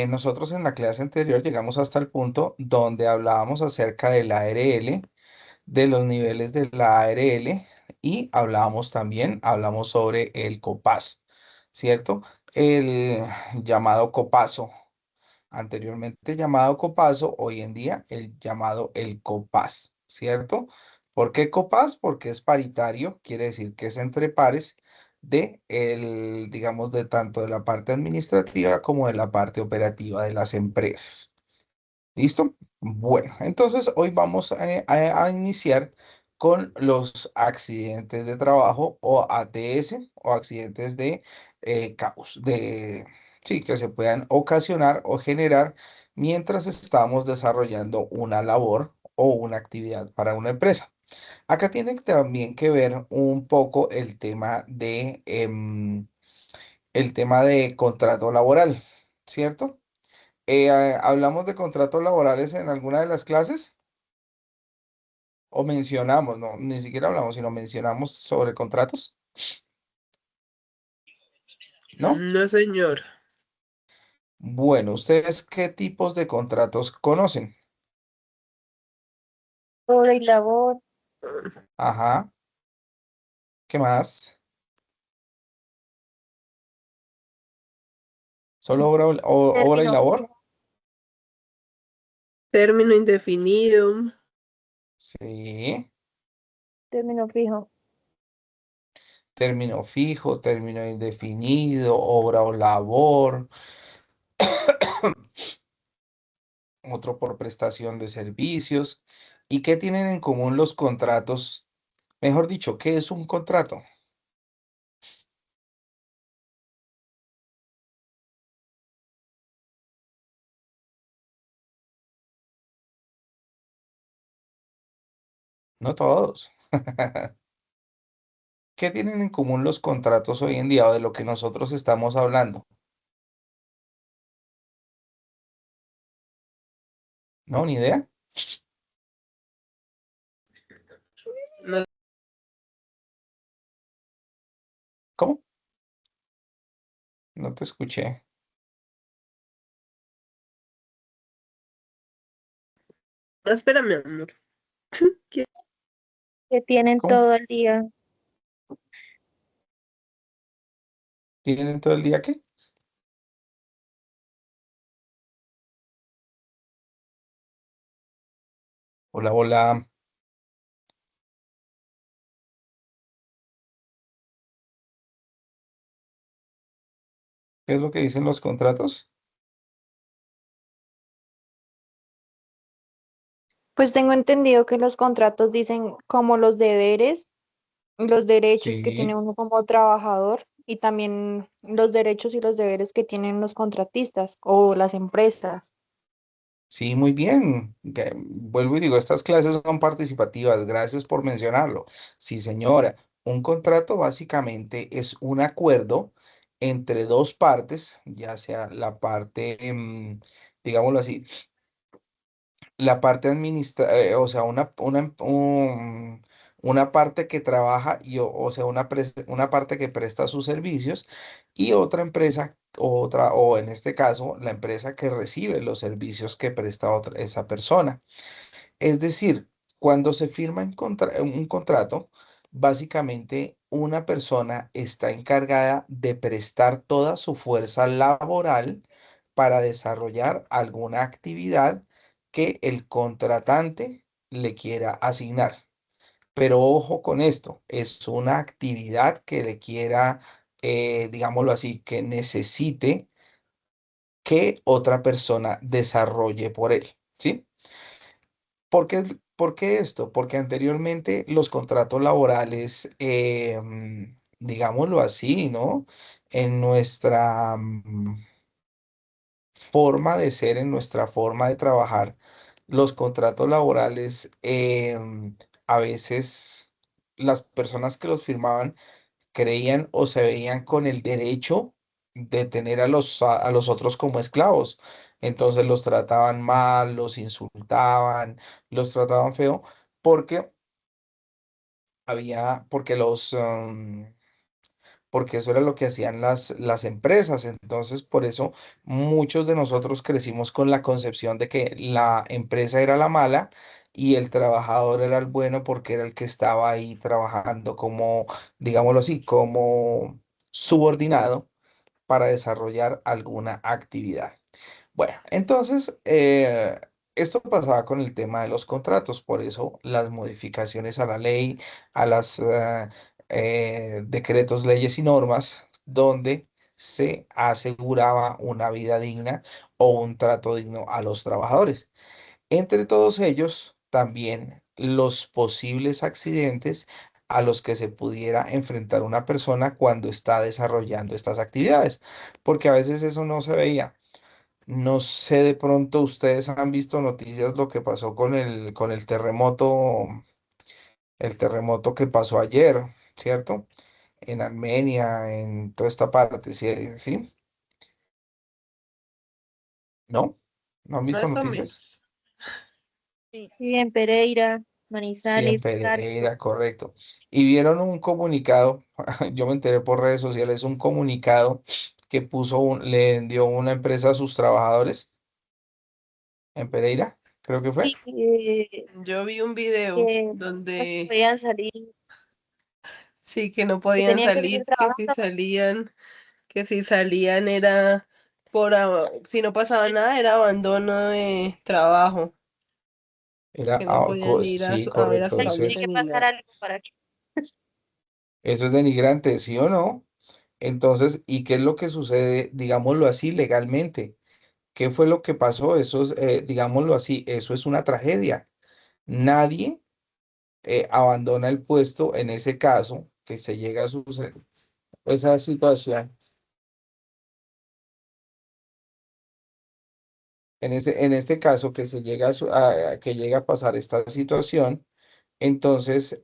Nosotros en la clase anterior llegamos hasta el punto donde hablábamos acerca del ARL, de los niveles de la ARL y hablábamos también, hablamos sobre el COPAS, ¿cierto? El llamado copazo, anteriormente llamado copazo, hoy en día el llamado el COPAS, ¿cierto? ¿Por qué COPAS? Porque es paritario, quiere decir que es entre pares digamos, de tanto de la parte administrativa como de la parte operativa de las empresas. ¿Listo? Bueno, entonces hoy vamos a iniciar con los accidentes de trabajo o ATS o accidentes de sí, que se puedan ocasionar o generar mientras estamos desarrollando una labor o una actividad para una empresa. Acá tiene también que ver un poco el tema de contrato laboral, ¿cierto? ¿Hablamos de contratos laborales en alguna de las clases? ¿O mencionamos? No, ni siquiera hablamos, sino mencionamos sobre contratos, ¿no? No, señor. Bueno, ¿ustedes qué tipos de contratos conocen? Hora y labor, Ajá, ¿qué más? ¿Solo obra y término labor? fijo, Término indefinido. Sí, término fijo, término fijo, término indefinido, obra o labor, otro por prestación de servicios. ¿Y qué tienen en común los contratos? Mejor dicho, ¿qué es un contrato? No todos. ¿Qué tienen en común los contratos hoy en día o de lo que nosotros estamos hablando? ¿No? ¿Ni idea? No, ¿Cómo? No te escuché. no, espérame, amor. ¿Qué? que tienen ¿Cómo? todo el día, ¿Tienen todo el día qué? Hola, hola. ¿Qué es lo que dicen los contratos? pues tengo entendido que los contratos dicen como los deberes, los derechos que tiene Sí, uno como trabajador y también los derechos y los deberes que tienen los contratistas o las empresas. sí, muy bien. Vuelvo y digo, estas clases son participativas. Gracias por mencionarlo. Sí, señora. Un contrato básicamente es un acuerdo entre dos partes, ya sea la parte, digámoslo así, la parte o sea, una parte que trabaja o sea, una parte que presta sus servicios y otra empresa, o en este caso, la empresa que recibe los servicios que presta esa persona. Es decir, cuando se firma un contrato, básicamente una persona está encargada de prestar toda su fuerza laboral para desarrollar alguna actividad que el contratante le quiera asignar. Pero ojo con esto, es una actividad que le quiera, digámoslo así, que necesite que otra persona desarrolle por él, ¿sí? ¿Por qué esto? Porque anteriormente los contratos laborales, digámoslo así, ¿no? En nuestra forma de ser, en nuestra forma de trabajar, los contratos laborales, a veces las personas que los firmaban creían o se veían con el derecho de tener a los otros como esclavos. Entonces los trataban mal, los insultaban, los trataban feo, porque porque porque eso era lo que hacían las empresas. Entonces, por eso muchos de nosotros crecimos con la concepción de que la empresa era la mala y el trabajador era el bueno porque era el que estaba ahí trabajando como, digámoslo así, como subordinado para desarrollar alguna actividad. Bueno, entonces, esto pasaba con el tema de los contratos, por eso las modificaciones a la ley, a las decretos, leyes y normas, donde se aseguraba una vida digna o un trato digno a los trabajadores. Entre todos ellos, también los posibles accidentes a los que se pudiera enfrentar una persona cuando está desarrollando estas actividades, porque a veces eso no se veía. No sé, de pronto ustedes han visto noticias lo que pasó con el terremoto que pasó ayer, ¿cierto? En Armenia, en toda esta parte, ¿sí? ¿Sí? ¿No? ¿No han visto más o noticias? menos. Sí, sí, en Pereira, Sí, en Manizales, Carcho. Pereira, correcto. Y vieron un comunicado, yo me enteré por redes sociales, un comunicado que le dio una empresa a sus trabajadores en Pereira, creo que fue. Sí, Yo vi un video que no donde podían salir, sí que no que podían tenían que seguir salir, trabajando. que si salían era si no pasaba nada era abandono de trabajo, que no podían ir Sí, a ver a su correcto, Ahí tiene familia que ni pasar nada. algo para que... eso es denigrante, ¿sí o no? Entonces, ¿y qué es lo que sucede, digámoslo así, legalmente? ¿Qué fue lo que pasó? Eso es, digámoslo así, eso es una tragedia. Nadie abandona el puesto en ese caso que se llega a suceder esa situación. En este caso que se llega que llega a pasar esta situación, entonces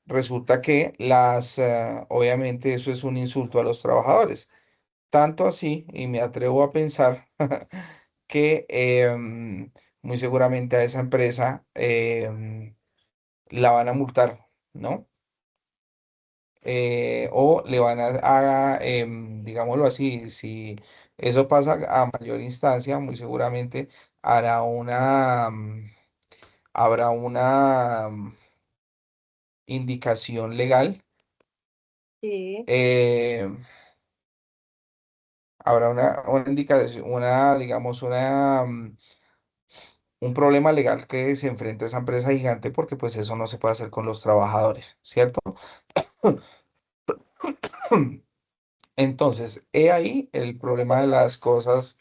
resulta que obviamente eso es un insulto a los trabajadores. Tanto así, y me atrevo a pensar que muy seguramente a esa empresa la van a multar, ¿no? O le van digámoslo así, si eso pasa a mayor instancia, muy seguramente hará habrá una indicación legal, Sí, eh, habrá una indicación, digamos, un problema legal que se enfrenta a esa empresa gigante porque pues eso no se puede hacer con los trabajadores, ¿cierto? Entonces, he ahí el problema de las cosas.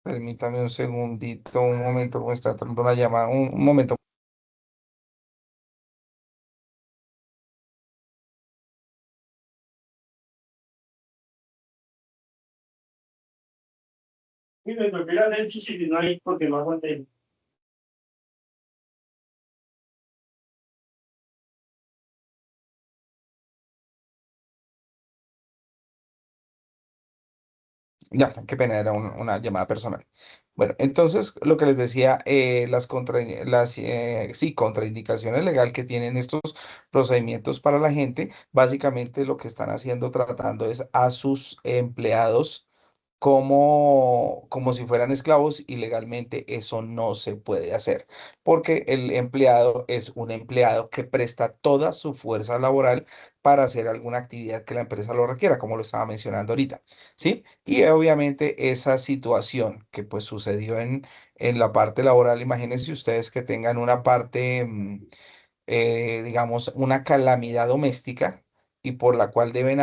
Permítame un segundito, un momento, me está entrando una llamada, un momento. Sí, me prefiero hacer chichi, no hay porque no aguanté. Ya, qué pena, era una llamada personal. Bueno, entonces lo que les decía, sí, contraindicaciones legal que tienen estos procedimientos para la gente, básicamente lo que están haciendo, tratando es a sus empleados como si fueran esclavos y legalmente eso no se puede hacer, porque el empleado es un empleado que presta toda su fuerza laboral para hacer alguna actividad que la empresa lo requiera, como lo estaba mencionando ahorita, ¿sí? Y obviamente esa situación que pues sucedió en la parte laboral, imagínense ustedes que tengan una parte, digamos, una calamidad doméstica y por la cual deben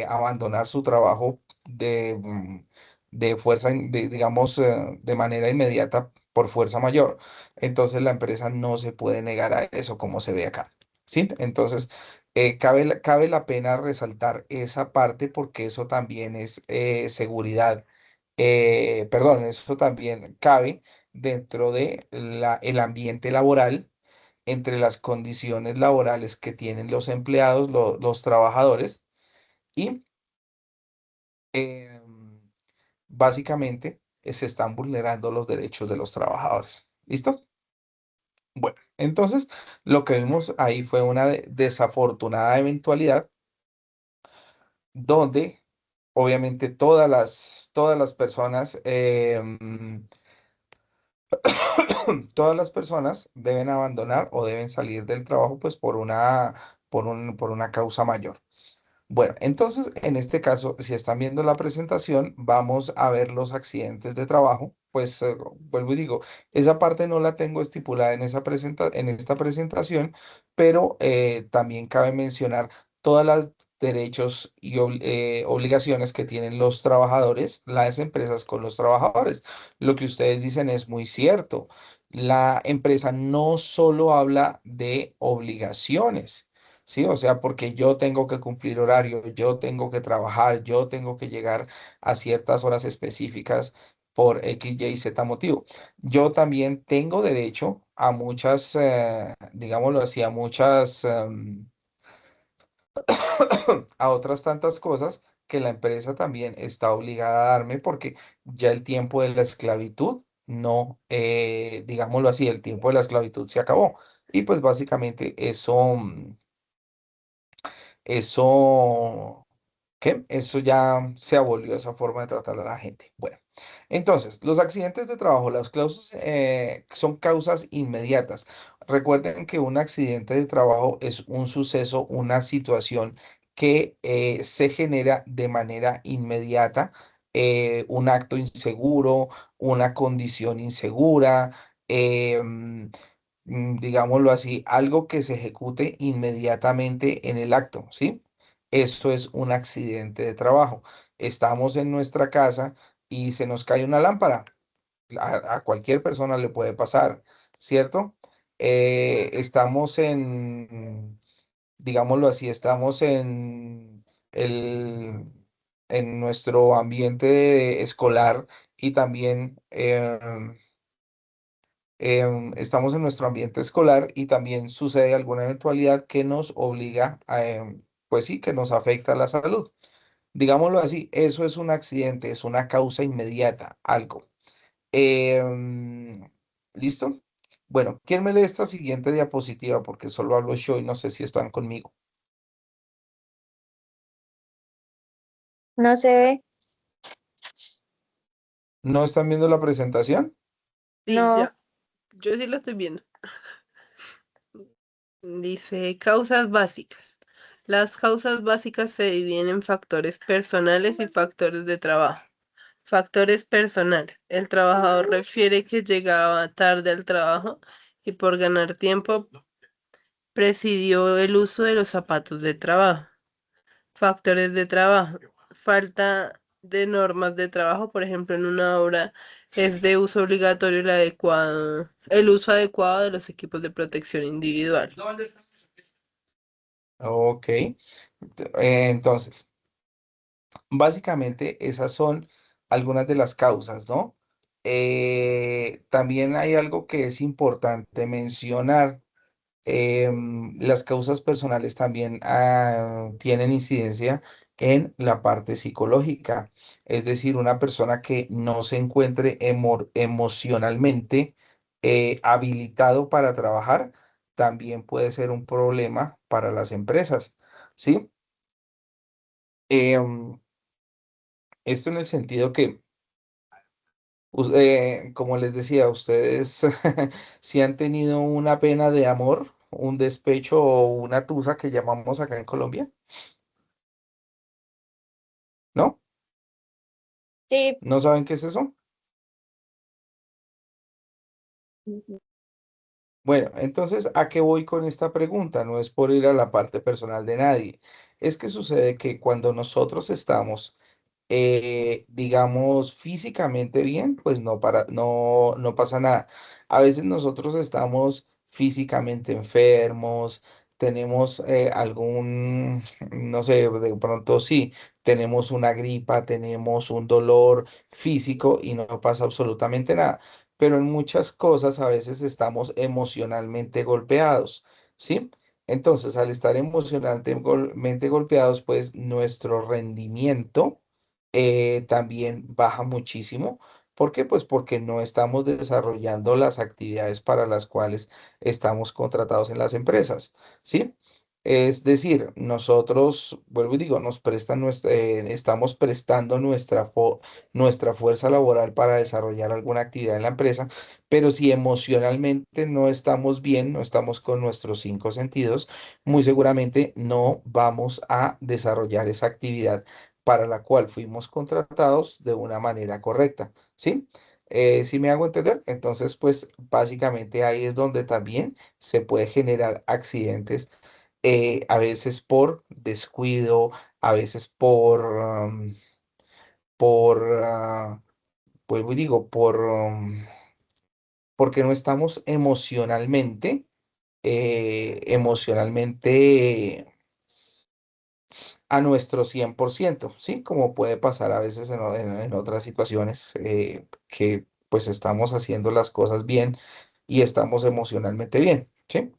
abandonar su trabajo de fuerza, digamos, de manera inmediata por fuerza mayor. Entonces la empresa no se puede negar a eso como se ve acá. ¿Sí? Entonces, cabe la pena resaltar esa parte porque eso también es seguridad. Perdón, eso también cabe dentro de el ambiente laboral, entre las condiciones laborales que tienen los empleados, los trabajadores, y básicamente se están vulnerando los derechos de los trabajadores. ¿Listo? Bueno, entonces lo que vimos ahí fue una desafortunada eventualidad donde obviamente todas las personas, todas las personas deben abandonar o deben salir del trabajo pues por una causa mayor. Bueno, entonces en este caso, si están viendo la presentación, vamos a ver los accidentes de trabajo. Pues vuelvo y digo, esa parte no la tengo estipulada en en esta presentación, pero también cabe mencionar todas las derechos y obligaciones que tienen los trabajadores, las empresas con los trabajadores. Lo que ustedes dicen es muy cierto. La empresa no solo habla de obligaciones. Sí, o sea, porque yo tengo que cumplir horario, yo tengo que trabajar, yo tengo que llegar a ciertas horas específicas por X, Y, Z motivo. Yo también tengo derecho a muchas, digámoslo así, a muchas, a otras tantas cosas que la empresa también está obligada a darme porque ya el tiempo de la esclavitud no, digámoslo así, el tiempo de la esclavitud se acabó. Y pues básicamente eso. Eso, ¿qué? Eso ya se abolió esa forma de tratar a la gente. Bueno, entonces, los accidentes de trabajo, las causas son causas inmediatas. Recuerden que un accidente de trabajo es un suceso, una situación que se genera de manera inmediata, un acto inseguro, una condición insegura. Digámoslo así, algo que se ejecute inmediatamente en el acto, ¿sí? Eso es un accidente de trabajo. Estamos en nuestra casa y se nos cae una lámpara. A cualquier persona le puede pasar, ¿cierto? Estamos digámoslo así, estamos el, en nuestro ambiente escolar y también estamos en nuestro ambiente escolar y también sucede alguna eventualidad que nos obliga a, pues sí, que nos afecta la salud. Digámoslo así, eso es un accidente, es una causa inmediata, algo. Em, ¿Listo? Bueno, ¿quién me lee esta siguiente diapositiva? Porque solo hablo yo y no sé si están conmigo. No se ve, ¿No están viendo la presentación? Sí, no, yo sí lo estoy viendo. Dice causas básicas. Las causas básicas se dividen en factores personales y factores de trabajo. Factores personales. El trabajador refiere que llegaba tarde al trabajo y por ganar tiempo presidió el uso de los zapatos de trabajo. Factores de trabajo. Falta de normas de trabajo, por ejemplo, en una obra es de uso obligatorio el uso adecuado de los equipos de protección individual. Ok. Entonces, básicamente esas son algunas de las causas, ¿no? También hay algo que es importante mencionar. Las causas personales también tienen incidencia en la parte psicológica. Es decir, una persona que no se encuentre emocionalmente habilitado para trabajar también puede ser un problema para las empresas, ¿sí? Em, Esto en el sentido que como les decía, ustedes si han tenido una pena de amor, un despecho o una tusa que llamamos acá en Colombia, ¿no? sí. ¿No saben qué es eso? Bueno, entonces, ¿a qué voy con esta pregunta? No es por ir a la parte personal de nadie. Es que sucede que cuando nosotros estamos digamos, físicamente bien, pues no pasa nada. A veces nosotros estamos físicamente enfermos, tenemos no sé, de pronto sí, tenemos una gripa, tenemos un dolor físico y no pasa absolutamente nada. Pero en muchas cosas a veces estamos emocionalmente golpeados, ¿sí? Entonces, al estar emocionalmente golpeados, pues nuestro rendimiento también baja muchísimo. ¿Por qué? Pues porque no estamos desarrollando las actividades para las cuales estamos contratados en las empresas, ¿sí? Es decir, nosotros, vuelvo y digo, estamos prestando nuestra fuerza laboral para desarrollar alguna actividad en la empresa, pero si emocionalmente no estamos bien, no estamos con nuestros cinco sentidos, muy seguramente no vamos a desarrollar esa actividad para la cual fuimos contratados de una manera correcta, ¿sí? ¿Sí me hago entender? Entonces, pues básicamente ahí es donde también se puede generar accidentes, a veces por descuido, a veces por, vuelvo y digo, porque no estamos emocionalmente a nuestro 100%, ¿sí? Como puede pasar a veces en otras situaciones, que pues estamos haciendo las cosas bien y estamos emocionalmente bien, ¿sí?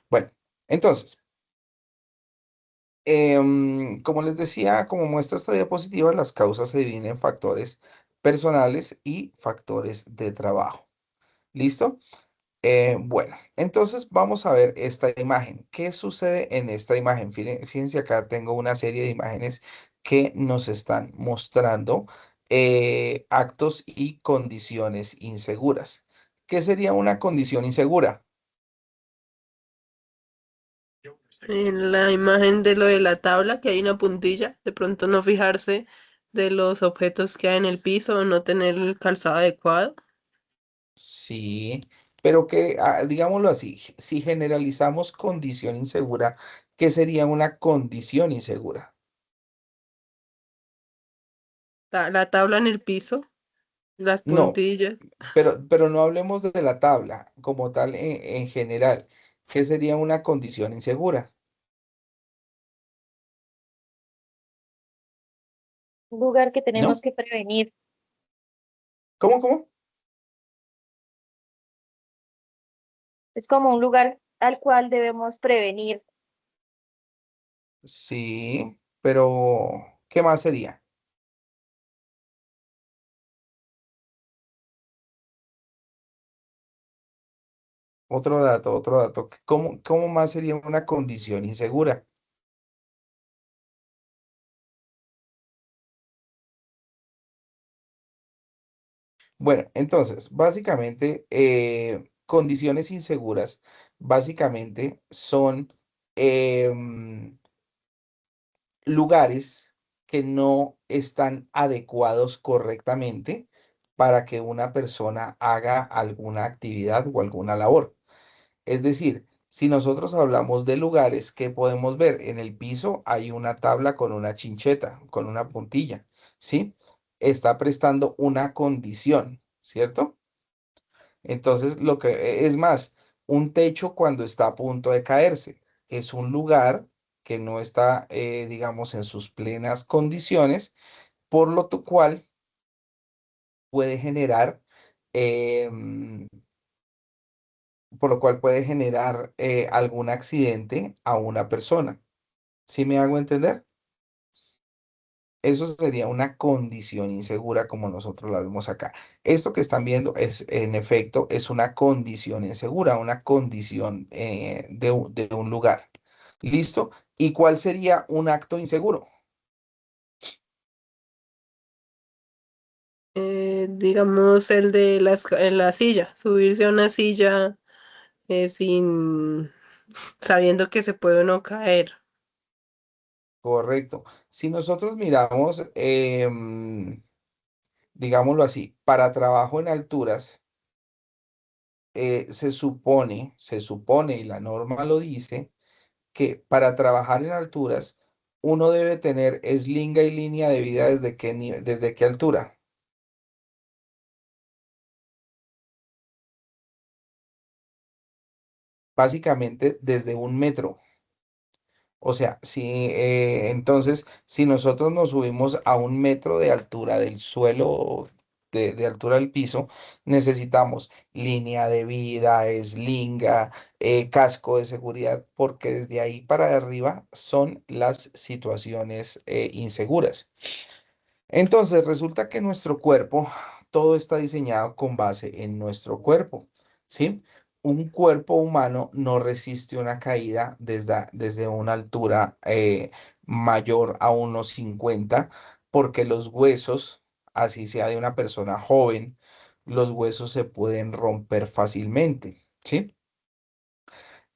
Bueno, entonces, como les decía, como muestra esta diapositiva, las causas se dividen en factores personales y factores de trabajo. ¿Listo? Bueno, entonces vamos a ver esta imagen. ¿Qué sucede en esta imagen? Fíjense, acá tengo una serie de imágenes que nos están mostrando actos y condiciones inseguras. ¿Qué sería una condición insegura? En la imagen de lo de la tabla, que hay una puntilla, de pronto no fijarse de los objetos que hay en el piso o no tener el calzado adecuado. Sí, pero que, digámoslo así, si generalizamos condición insegura, ¿qué sería una condición insegura? La tabla en el piso, las No, puntillas. pero no hablemos de la tabla como tal en general. ¿Qué sería una condición insegura? Un lugar que tenemos ¿No? que prevenir. ¿Cómo? Es como un lugar al cual debemos prevenir. Sí, pero ¿qué más sería? Otro dato. ¿Cómo más sería una condición insegura? Bueno, entonces, básicamente, condiciones inseguras, básicamente son em, lugares que no están adecuados correctamente para que una persona haga alguna actividad o alguna labor. Es decir, si nosotros hablamos de lugares que podemos ver en el piso, hay una tabla con una chincheta, con una puntilla, ¿sí? Está prestando una condición, ¿cierto? Entonces, es más, un techo cuando está a punto de caerse es un lugar que no está, digamos, en sus plenas condiciones, por cual puede generar, em, por lo cual puede generar algún accidente a una persona. ¿Sí me hago entender? Eso sería una condición insegura como nosotros la vemos acá. Esto que están viendo es, en efecto, es una condición insegura, una condición de un lugar. ¿Listo? ¿Y cuál sería un acto inseguro? Digamos el de en la silla, subirse a una silla sin sabiendo que se puede uno caer. Correcto. Si nosotros miramos, digámoslo así, para trabajo en alturas, se supone, y la norma lo dice, que para trabajar en alturas uno debe tener eslinga y línea de vida desde qué altura. Básicamente desde 1 metro. O sea, entonces, si nosotros nos subimos a 1 metro de altura del suelo, de altura del piso, necesitamos línea de vida, eslinga, casco de seguridad, porque desde ahí para arriba son las situaciones inseguras. Entonces, resulta que nuestro cuerpo, todo está diseñado con base en nuestro cuerpo, ¿sí? un cuerpo humano no resiste una caída desde una altura mayor a unos 50, porque los huesos, así sea de una persona joven, los huesos se pueden romper fácilmente, ¿sí?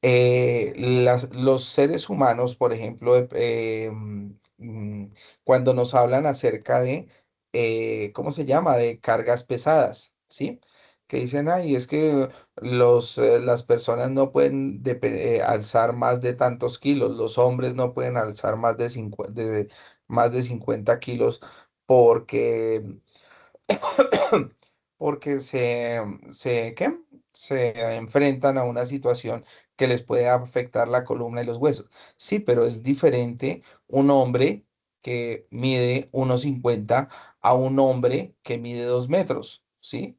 Los seres humanos, por ejemplo, cuando nos hablan acerca de, ¿cómo se llama? De cargas pesadas, ¿sí? Que dicen, ay, es que las personas no pueden alzar más de tantos kilos, los hombres no pueden alzar más de 50 kilos porque porque ¿qué? Se enfrentan a una situación que les puede afectar la columna y los huesos. Sí, pero es diferente un hombre que mide 1,50 a un hombre que mide 2 metros, ¿sí?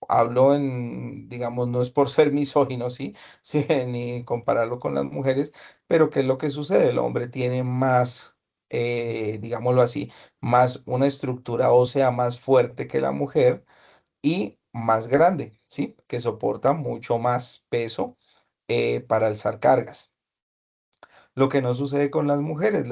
Hablo digamos, no es por ser misógino, ¿sí? Sí, ni compararlo con las mujeres, pero ¿qué es lo que sucede? El hombre tiene más, digámoslo así, más una estructura ósea más fuerte que la mujer y más grande, ¿sí? Que soporta mucho más peso para alzar cargas. Lo que no sucede con las mujeres,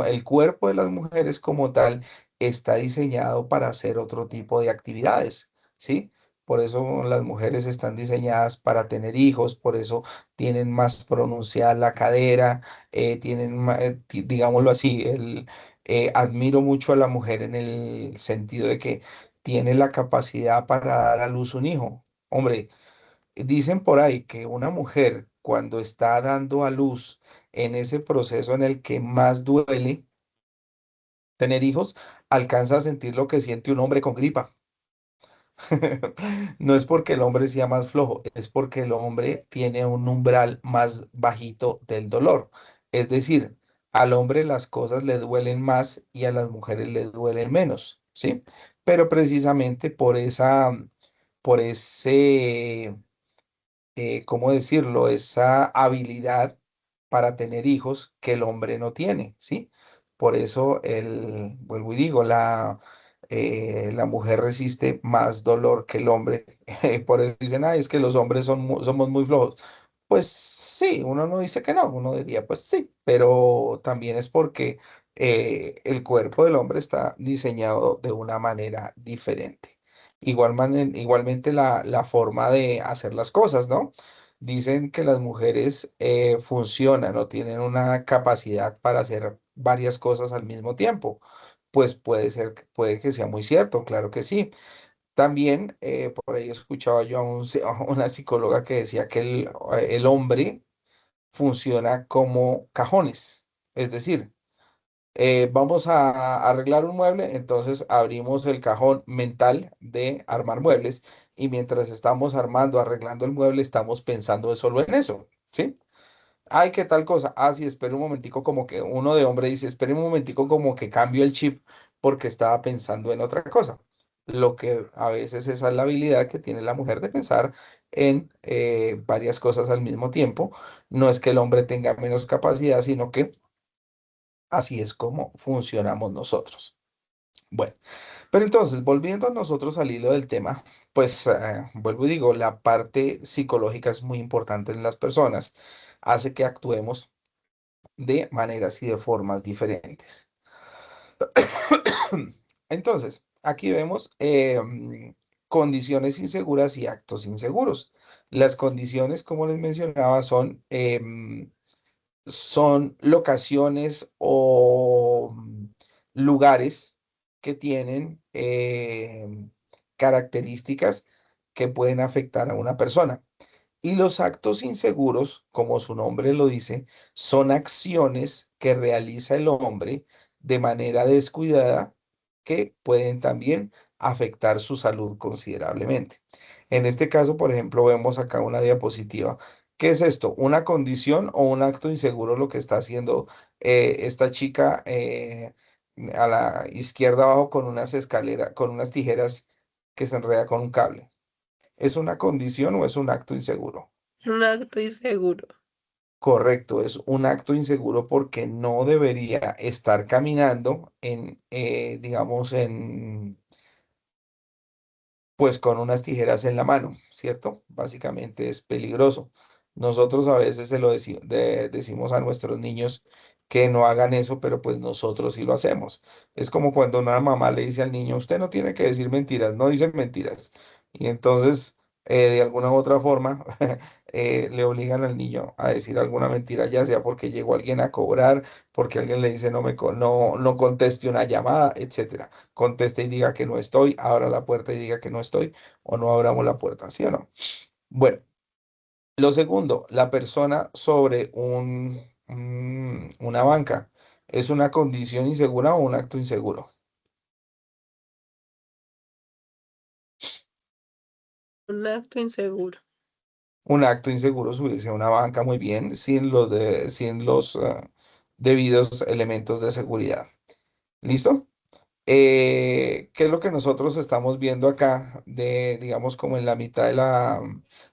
el cuerpo de las mujeres como tal está diseñado para hacer otro tipo de actividades, ¿sí? Por eso las mujeres están diseñadas para tener hijos, por eso tienen más pronunciada la cadera, digámoslo así, admiro mucho a la mujer en el sentido de que tiene la capacidad para dar a luz un hijo. Hombre, dicen por ahí que una mujer cuando está dando a luz en ese proceso en el que más duele tener hijos, alcanza a sentir lo que siente un hombre con gripa. No es porque el hombre sea más flojo, es porque el hombre tiene un umbral más bajito del dolor. Es decir, al hombre las cosas le duelen más y a las mujeres le duelen menos, ¿sí? Pero precisamente por ese ¿cómo decirlo? Esa habilidad para tener hijos que el hombre no tiene, ¿sí? Por eso, vuelvo y digo, la mujer resiste más dolor que el hombre. Por eso dicen, ay, es que los hombres somos muy flojos. Pues sí, uno no dice que no, uno diría, pues sí, pero también es porque el cuerpo del hombre está diseñado de una manera diferente. Igualmente la forma de hacer las cosas, ¿no? Dicen que las mujeres funcionan o tienen una capacidad para hacer varias cosas al mismo tiempo. Pues puede que sea muy cierto, claro que sí. También por ahí escuchaba yo a una psicóloga que decía que el hombre funciona como cajones, es decir, vamos a arreglar un mueble, entonces abrimos el cajón mental de armar muebles y mientras estamos arreglando el mueble, estamos pensando solo en eso, ¿sí? Ay, ¿qué tal cosa? Ah, sí, espera un momentico, como que uno de hombre dice, espera un momentico, como que cambio el chip porque estaba pensando en otra cosa. Lo que a veces esa es la habilidad que tiene la mujer de pensar en varias cosas al mismo tiempo. No es que el hombre tenga menos capacidad, sino que así es como funcionamos nosotros. Bueno, pero entonces, volviendo a nosotros al hilo del tema, pues vuelvo y digo, la parte psicológica es muy importante en las personas, hace que actuemos de maneras y de formas diferentes. Entonces, aquí vemos condiciones inseguras y actos inseguros. Las condiciones, como les mencionaba, son locaciones o lugares que tienen características que pueden afectar a una persona. Y los actos inseguros, como su nombre lo dice, son acciones que realiza el hombre de manera descuidada que pueden también afectar su salud considerablemente. En este caso, por ejemplo, vemos acá una diapositiva. ¿Qué es esto? ¿Una condición o un acto inseguro lo que está haciendo esta chica a la izquierda abajo con unas escaleras, con unas tijeras que se enreda con un cable? ¿Es una condición o es un acto inseguro? Un acto inseguro. Correcto, es un acto inseguro porque no debería estar caminando digamos, pues con unas tijeras en la mano, ¿cierto? Básicamente es peligroso. Nosotros a veces decimos a nuestros niños que no hagan eso, pero pues nosotros sí lo hacemos. Es como cuando una mamá le dice al niño, usted no tiene que decir mentiras, no dicen mentiras. Y entonces, de alguna u otra forma, le obligan al niño a decir alguna mentira, ya sea porque llegó alguien a cobrar, porque alguien le dice no conteste una llamada, etcétera. Conteste y diga que no estoy, abra la puerta y diga que no estoy, o no abramos la puerta, ¿sí o no? Bueno, lo segundo, la persona sobre una banca, ¿es una condición insegura o un acto inseguro? Un acto inseguro. Un acto inseguro subirse a una banca muy bien, sin los debidos elementos de seguridad. ¿Listo? ¿Qué es lo que nosotros estamos viendo acá digamos, como en la mitad de la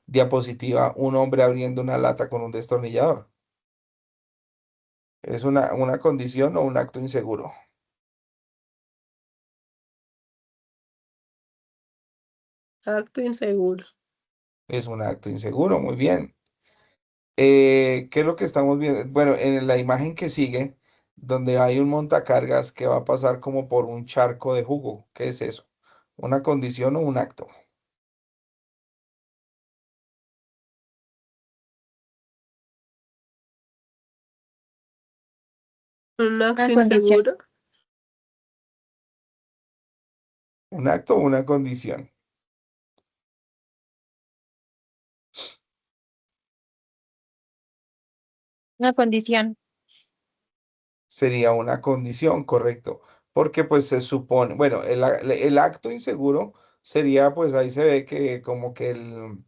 diapositiva, un hombre abriendo una lata con un destornillador? ¿Es una condición o un acto inseguro? Acto inseguro. Es un acto inseguro, muy bien. ¿Qué es lo que estamos viendo? Bueno, en la imagen que sigue, donde hay un montacargas que va a pasar como por un charco de jugo, ¿qué es eso? ¿Una condición o un acto? Un acto Una condición. inseguro. ¿Un acto o una condición? Una condición. Sería una condición, correcto, porque pues se supone, bueno, el acto inseguro sería, pues ahí se ve que como que el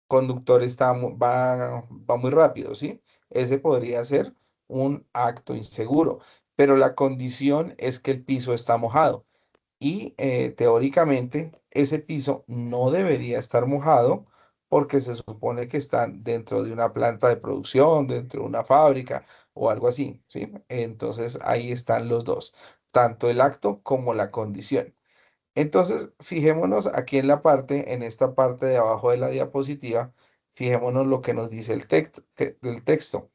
conductor va muy rápido, ¿sí? Ese podría ser un acto inseguro, pero la condición es que el piso está mojado y teóricamente ese piso no debería estar mojado porque se supone que están dentro de una planta de producción, dentro de una fábrica o algo así, ¿sí? Entonces ahí están los dos, tanto el acto como la condición. Entonces, fijémonos aquí en esta parte de abajo de la diapositiva, fijémonos lo que nos dice el texto.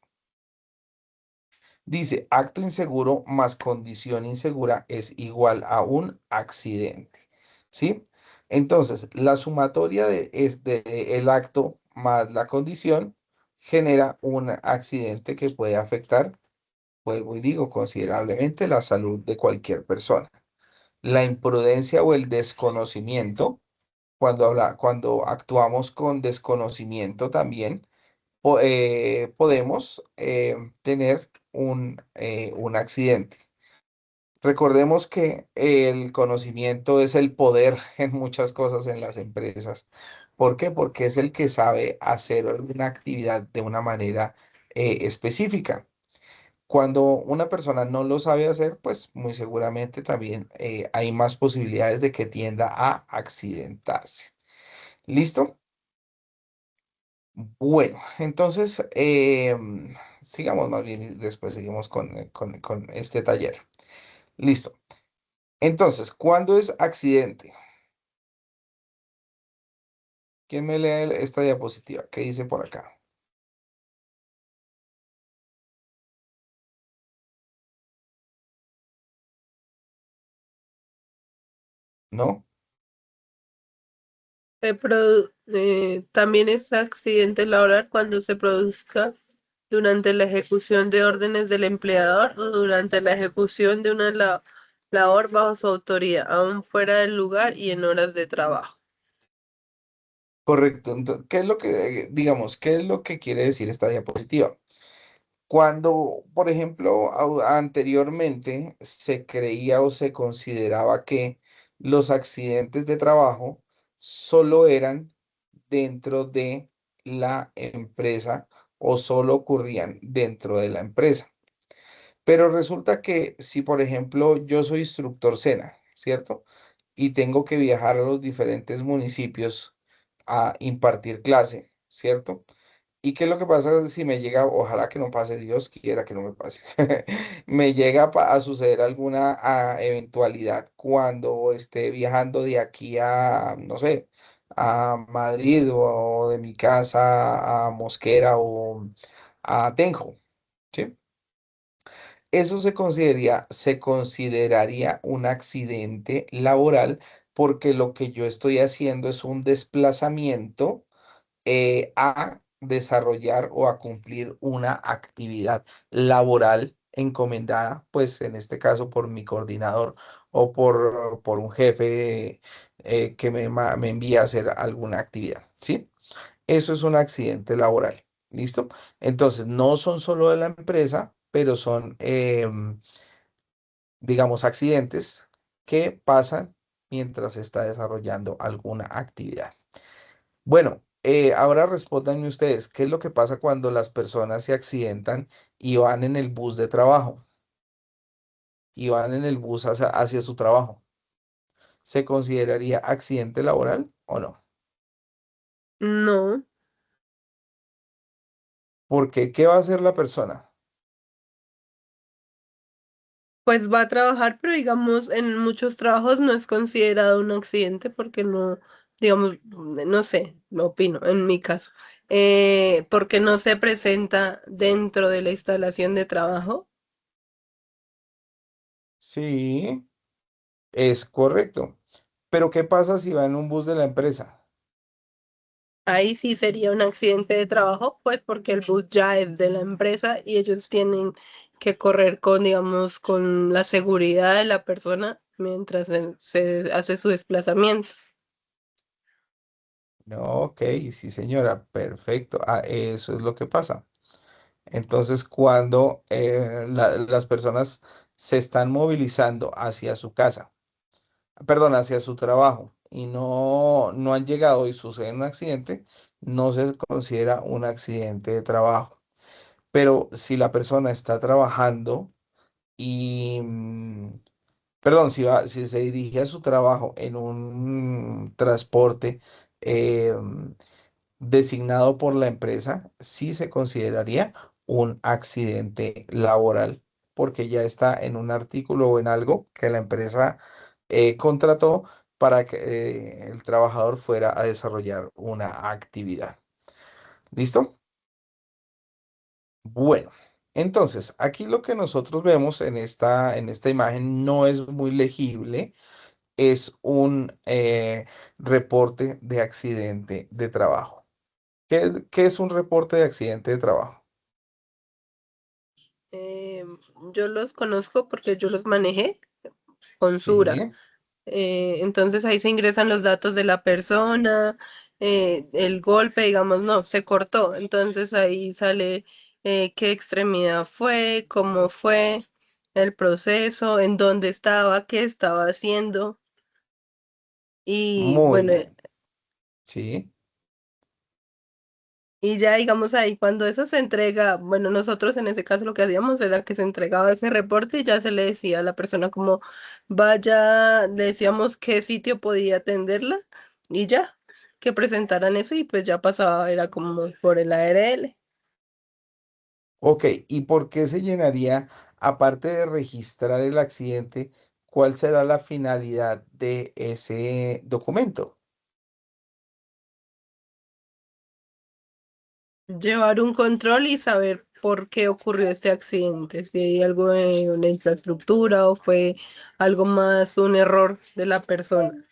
Dice, acto inseguro más condición insegura es igual a un accidente. ¿Sí? Entonces, la sumatoria de el acto más la condición genera un accidente que puede afectar, vuelvo y digo, considerablemente la salud de cualquier persona. La imprudencia o el desconocimiento, cuando actuamos con desconocimiento también, podemos tener un accidente. Recordemos que el conocimiento es el poder en muchas cosas en las empresas. ¿Por qué? Porque es el que sabe hacer una actividad de una manera específica. Cuando una persona no lo sabe hacer, pues muy seguramente también hay más posibilidades de que tienda a accidentarse. ¿Listo? Bueno, entonces sigamos más bien y después seguimos con este taller. Listo. Entonces, ¿cuándo es accidente? ¿Quién me lee esta diapositiva? ¿Qué dice por acá? ¿No? También es accidente laboral cuando se produzca durante la ejecución de órdenes del empleador o durante la ejecución de una labor bajo su autoría, aún fuera del lugar y en horas de trabajo. Correcto. Entonces, digamos, qué es lo que quiere decir esta diapositiva? Cuando, por ejemplo, anteriormente se creía o se consideraba que los accidentes de trabajo solo eran dentro de la empresa o solo ocurrían dentro de la empresa. Pero resulta que si, por ejemplo, yo soy instructor SENA, ¿cierto? Y tengo que viajar a los diferentes municipios a impartir clase, ¿cierto? ¿Y qué es lo que pasa si me llega, ojalá que no pase, Dios quiera que no me pase, me llega a suceder alguna eventualidad cuando esté viajando de aquí a, no sé, a Madrid o de mi casa a Mosquera o a Tenjo, ¿sí? Eso se consideraría un accidente laboral porque lo que yo estoy haciendo es un desplazamiento a desarrollar o a cumplir una actividad laboral encomendada, pues en este caso por mi coordinador o por un jefe que me envía a hacer alguna actividad, ¿sí? Eso es un accidente laboral, ¿listo? Entonces, no son solo de la empresa, pero son, digamos, accidentes que pasan mientras se está desarrollando alguna actividad. Bueno, ahora respóndanme ustedes, ¿qué es lo que pasa cuando las personas se accidentan y van en el bus de trabajo y van en el bus hacia su trabajo? ¿Se consideraría accidente laboral o no? No, Porque, ¿qué va a hacer la persona? pues va a trabajar, pero digamos, en muchos trabajos no es considerado un accidente porque no, digamos, no sé, me opino, en mi caso, porque no se presenta dentro de la instalación de trabajo. Sí, es correcto. Pero, ¿qué pasa si va en un bus de la empresa? Ahí sí sería un accidente de trabajo, pues porque el bus ya es de la empresa y ellos tienen que correr con, digamos, con la seguridad de la persona mientras se hace su desplazamiento. No, ok, sí, señora, perfecto. Eso es lo que pasa. Entonces, cuando las personas se están movilizando hacia su casa, perdón, hacia su trabajo y no han llegado y sucede un accidente, no se considera un accidente de trabajo. Pero si la persona está trabajando y, perdón, si se dirige a su trabajo en un transporte eh, designado por la empresa, sí se consideraría un accidente laboral, porque ya está en un artículo o en algo que la empresa contrató para que el trabajador fuera a desarrollar una actividad. ¿Listo? Bueno, entonces aquí lo que nosotros vemos en esta imagen no es muy legible, es un reporte de accidente de trabajo. ¿Qué es un reporte de accidente de trabajo? Eh, yo los conozco porque yo los manejé con Sí, Sura. Entonces ahí se ingresan los datos de la persona, el golpe, digamos, no, se cortó. Entonces ahí sale qué extremidad fue, cómo fue el proceso, en dónde estaba, qué estaba haciendo. Y muy bueno, bien. Sí, y ya digamos ahí cuando eso se entrega, bueno, nosotros en ese caso lo que hacíamos era que se entregaba ese reporte y ya se le decía a la persona como vaya, le decíamos qué sitio podía atenderla y ya, que presentaran eso y pues ya pasaba, era como por el ARL. ok. ¿Y por qué se llenaría, aparte de registrar el accidente, cuál será la finalidad de ese documento? Llevar un control y saber por qué ocurrió este accidente, si hay algo en la infraestructura o fue algo más un error de la persona.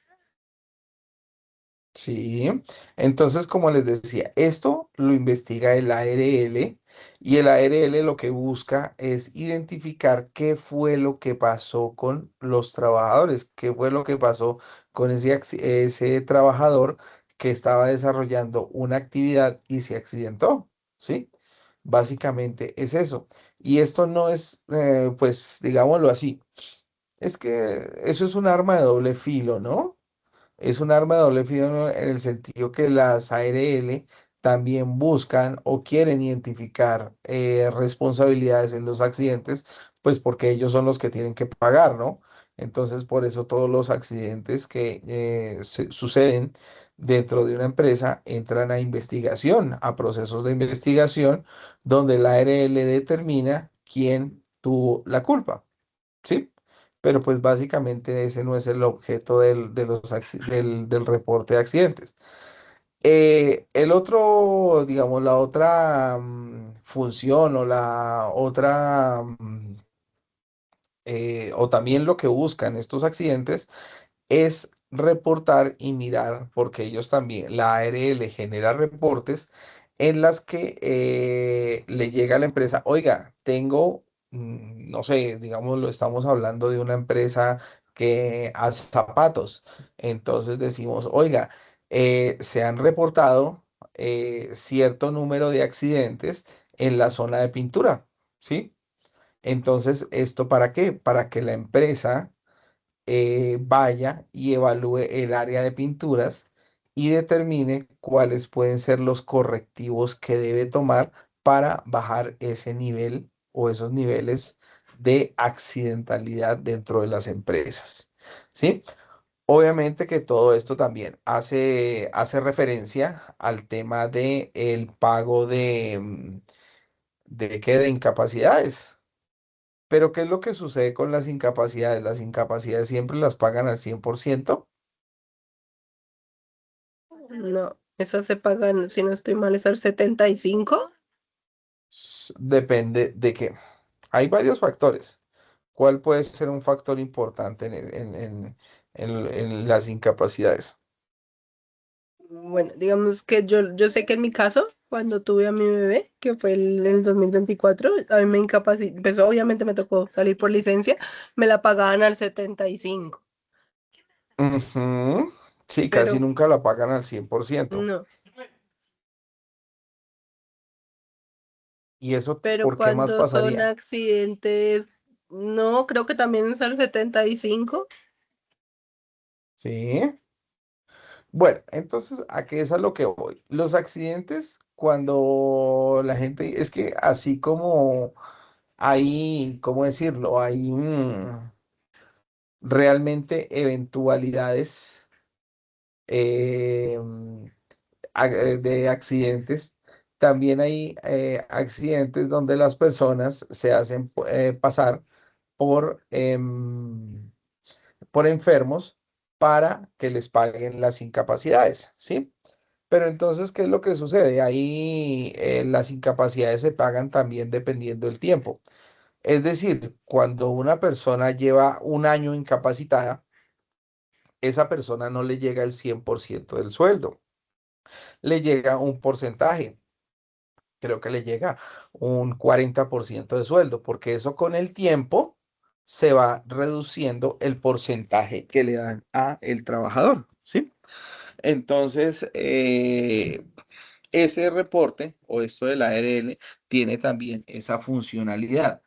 Sí, entonces como les decía, esto lo investiga el ARL y el ARL lo que busca es identificar qué fue lo que pasó con los trabajadores, qué fue lo que pasó con ese trabajador que estaba desarrollando una actividad y se accidentó, ¿sí? Básicamente es eso. Y esto no es, pues digámoslo así, es que eso es un arma de doble filo, ¿no? Es un arma de doble filo en el sentido que las ARL también buscan o quieren identificar responsabilidades en los accidentes, pues porque ellos son los que tienen que pagar, ¿no? Entonces, por eso todos los accidentes que suceden dentro de una empresa entran a investigación, a procesos de investigación, donde la ARL determina quién tuvo la culpa, ¿sí? Pero pues básicamente ese no es el objeto del reporte de accidentes. El otro, digamos, la otra función o la otra, o también lo que buscan estos accidentes es reportar y mirar, porque ellos también, la ARL genera reportes en las que le llega a la empresa, oiga, tengo, no sé, digámoslo, estamos hablando de una empresa que hace zapatos, entonces decimos, oiga, se han reportado cierto número de accidentes en la zona de pintura, ¿sí? Entonces, ¿esto para qué? Para que la empresa vaya y evalúe el área de pinturas y determine cuáles pueden ser los correctivos que debe tomar para bajar ese nivel o esos niveles de accidentalidad dentro de las empresas. ¿Sí? Obviamente que todo esto también hace referencia al tema de el pago de incapacidades. Pero ¿qué es lo que sucede con las incapacidades? Las incapacidades siempre las pagan al 100%. No, esas se pagan, si no estoy mal, es al 75. Depende de que hay varios factores. ¿Cuál puede ser un factor importante en las incapacidades? Bueno, digamos que yo sé que en mi caso, cuando tuve a mi bebé, que fue el 2024, a mí me incapacitó, pues obviamente me tocó salir por licencia, me la pagaban al 75, Ujú. Sí, casi pero nunca la pagan al 100%. no, ¿Y eso pero por qué más cuando son pasaría? accidentes, no, creo que también es al 75. Sí. Bueno, entonces, ¿a qué es a lo que voy? Los accidentes, cuando la gente, es que así como hay, ¿cómo decirlo? Hay realmente eventualidades eh, de accidentes. También hay accidentes donde las personas se hacen pasar por, por enfermos para que les paguen las incapacidades, ¿sí? Pero entonces, ¿qué es lo que sucede? Ahí las incapacidades se pagan también dependiendo del tiempo. Es decir, cuando una persona lleva un año incapacitada, esa persona no le llega el 100% del sueldo, le llega un porcentaje, creo que le llega un 40% de sueldo, porque eso con el tiempo se va reduciendo el porcentaje que le dan a el trabajador, ¿sí? Entonces, ese reporte o esto de la ARL tiene también esa funcionalidad.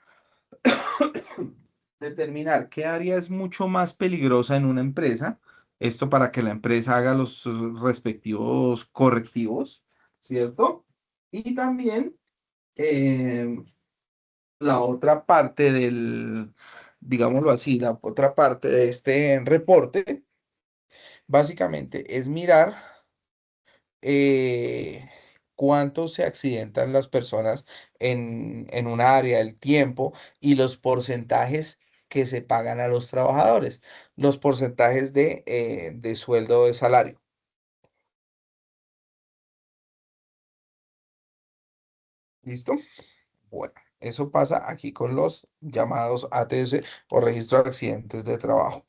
Determinar qué área es mucho más peligrosa en una empresa, esto para que la empresa haga los respectivos correctivos, ¿cierto? Y también eh, la otra parte digámoslo así, la otra parte de este reporte, básicamente es mirar eh, cuánto se accidentan las personas en un área, el tiempo y los porcentajes que se pagan a los trabajadores, los porcentajes de sueldo de salario. ¿Listo? Bueno, eso pasa aquí con los llamados ATS o registro de accidentes de trabajo.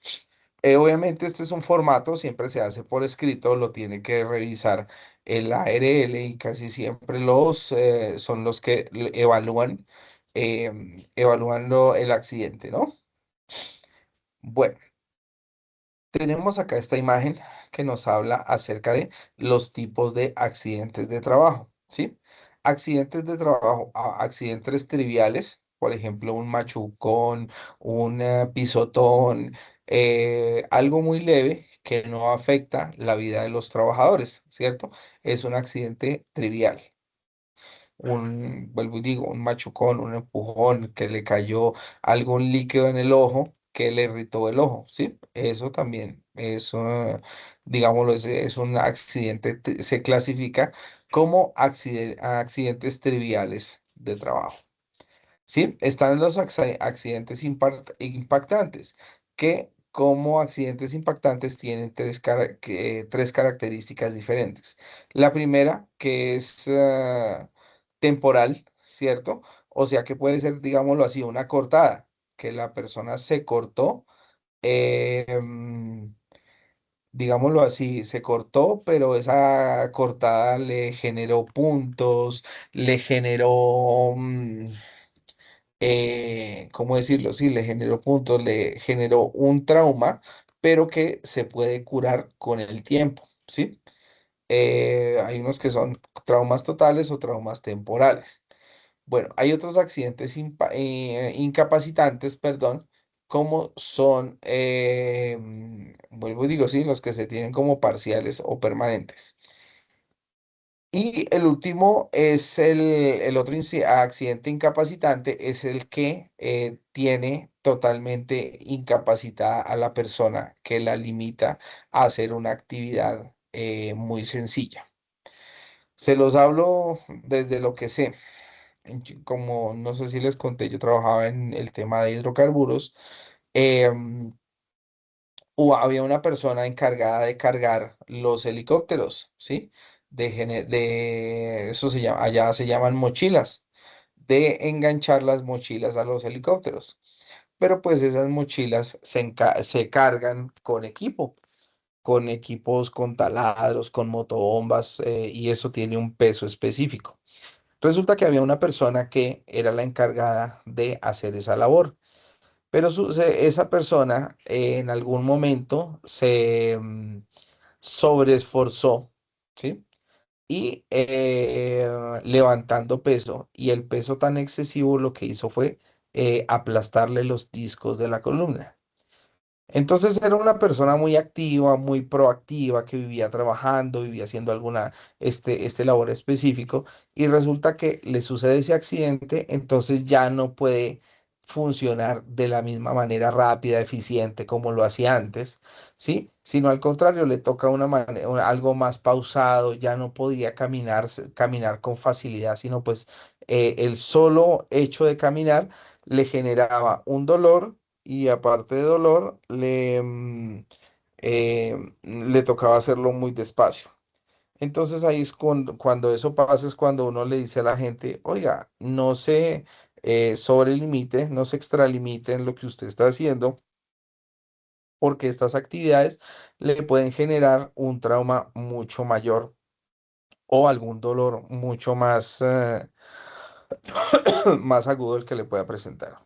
Obviamente este es un formato, siempre se hace por escrito, lo tiene que revisar el ARL y casi siempre son los que evalúan el accidente, ¿no? Bueno, tenemos acá esta imagen que nos habla acerca de los tipos de accidentes de trabajo, ¿sí? Accidentes de trabajo, accidentes triviales, por ejemplo, un machucón, un pisotón, algo muy leve que no afecta la vida de los trabajadores, ¿cierto? Es un accidente trivial. Vuelvo y digo, un machucón, un empujón, que le cayó algún líquido en el ojo que le irritó el ojo, ¿sí? Eso también es, digámoslo, es un accidente, se clasifica como accidentes triviales de trabajo. Sí, están los accidentes impactantes, que como accidentes impactantes tienen tres características diferentes. La primera, que es temporal, ¿cierto? O sea que puede ser, digámoslo así, una cortada, que la persona se cortó, digámoslo así, se cortó, pero esa cortada le generó puntos, le generó... ¿cómo decirlo? Sí, le generó puntos, le generó un trauma, pero que se puede curar con el tiempo, ¿sí? Hay unos que son traumas totales o traumas temporales. Bueno, hay otros accidentes incapacitantes, perdón, como son, vuelvo y digo, sí, los que se tienen como parciales o permanentes. Y el último es el otro accidente incapacitante, es el que tiene totalmente incapacitada a la persona, que la limita a hacer una actividad muy sencilla. Se los hablo desde lo que sé. Como no sé si les conté, yo trabajaba en el tema de hidrocarburos. em, había una persona encargada de cargar los helicópteros, ¿sí? De eso se llama, allá se llaman mochilas, de enganchar las mochilas a los helicópteros. Pero pues esas mochilas se cargan con equipos, con taladros, con motobombas, y eso tiene un peso específico. Resulta que había una persona que era la encargada de hacer esa labor. Pero esa persona en algún momento se sobreesforzó, ¿sí? Y levantando peso, y el peso tan excesivo lo que hizo fue aplastarle los discos de la columna. Entonces era una persona muy activa, muy proactiva, que vivía trabajando, vivía haciendo alguna, este labor específico, y resulta que le sucede ese accidente, entonces ya no puede funcionar de la misma manera rápida, eficiente como lo hacía antes, ¿sí? Sino al contrario, le toca algo más pausado, ya no podía caminar con facilidad, sino pues el solo hecho de caminar le generaba un dolor, y aparte de dolor, le tocaba hacerlo muy despacio. Entonces ahí es cuando eso pasa, es cuando uno le dice a la gente, oiga, no se sobrelimite, no se extralimite en lo que usted está haciendo, porque estas actividades le pueden generar un trauma mucho mayor o algún dolor mucho más, más agudo el que le pueda presentar.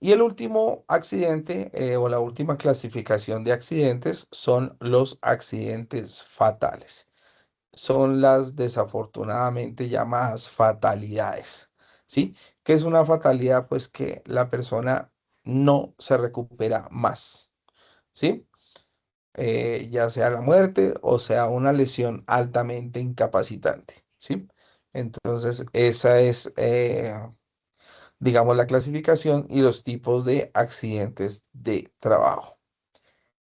Y el último accidente, o la última clasificación de accidentes, son los accidentes fatales. Son las desafortunadamente llamadas fatalidades, ¿sí? ¿Qué es una fatalidad? Pues que la persona no se recupera más, ¿sí? Ya sea la muerte o sea una lesión altamente incapacitante, ¿sí? Entonces, esa es, digamos, la clasificación y los tipos de accidentes de trabajo.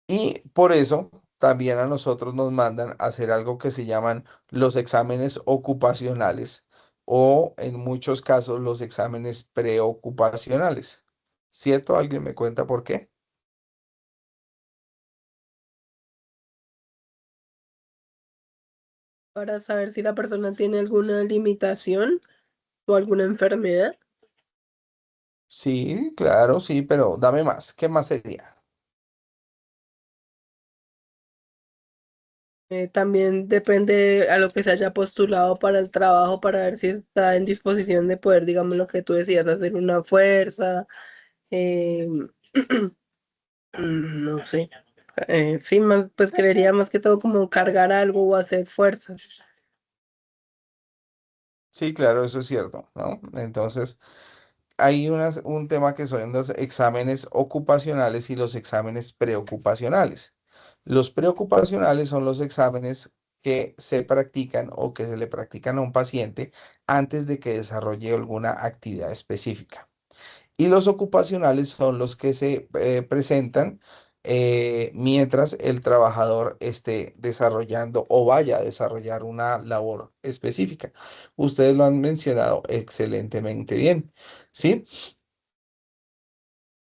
Y por eso también a nosotros nos mandan a hacer algo que se llaman los exámenes ocupacionales, o en muchos casos los exámenes preocupacionales. ¿Cierto? ¿Alguien me cuenta por qué? Para saber si la persona tiene alguna limitación o alguna enfermedad. Sí, claro, sí, pero dame más. ¿Qué más sería? También depende a lo que se haya postulado para el trabajo, para ver si está en disposición de poder, digamos, lo que tú decías, hacer una fuerza, eh, no sé. Sí, más, pues creería más que todo como cargar algo o hacer fuerzas. Sí, claro, eso es cierto, ¿no? Entonces, hay un tema que son los exámenes ocupacionales y los exámenes preocupacionales. Los preocupacionales son los exámenes que se practican o que se le practican a un paciente antes de que desarrolle alguna actividad específica. Y los ocupacionales son los que se presentan mientras el trabajador esté desarrollando o vaya a desarrollar una labor específica. Ustedes lo han mencionado excelentemente bien, ¿sí?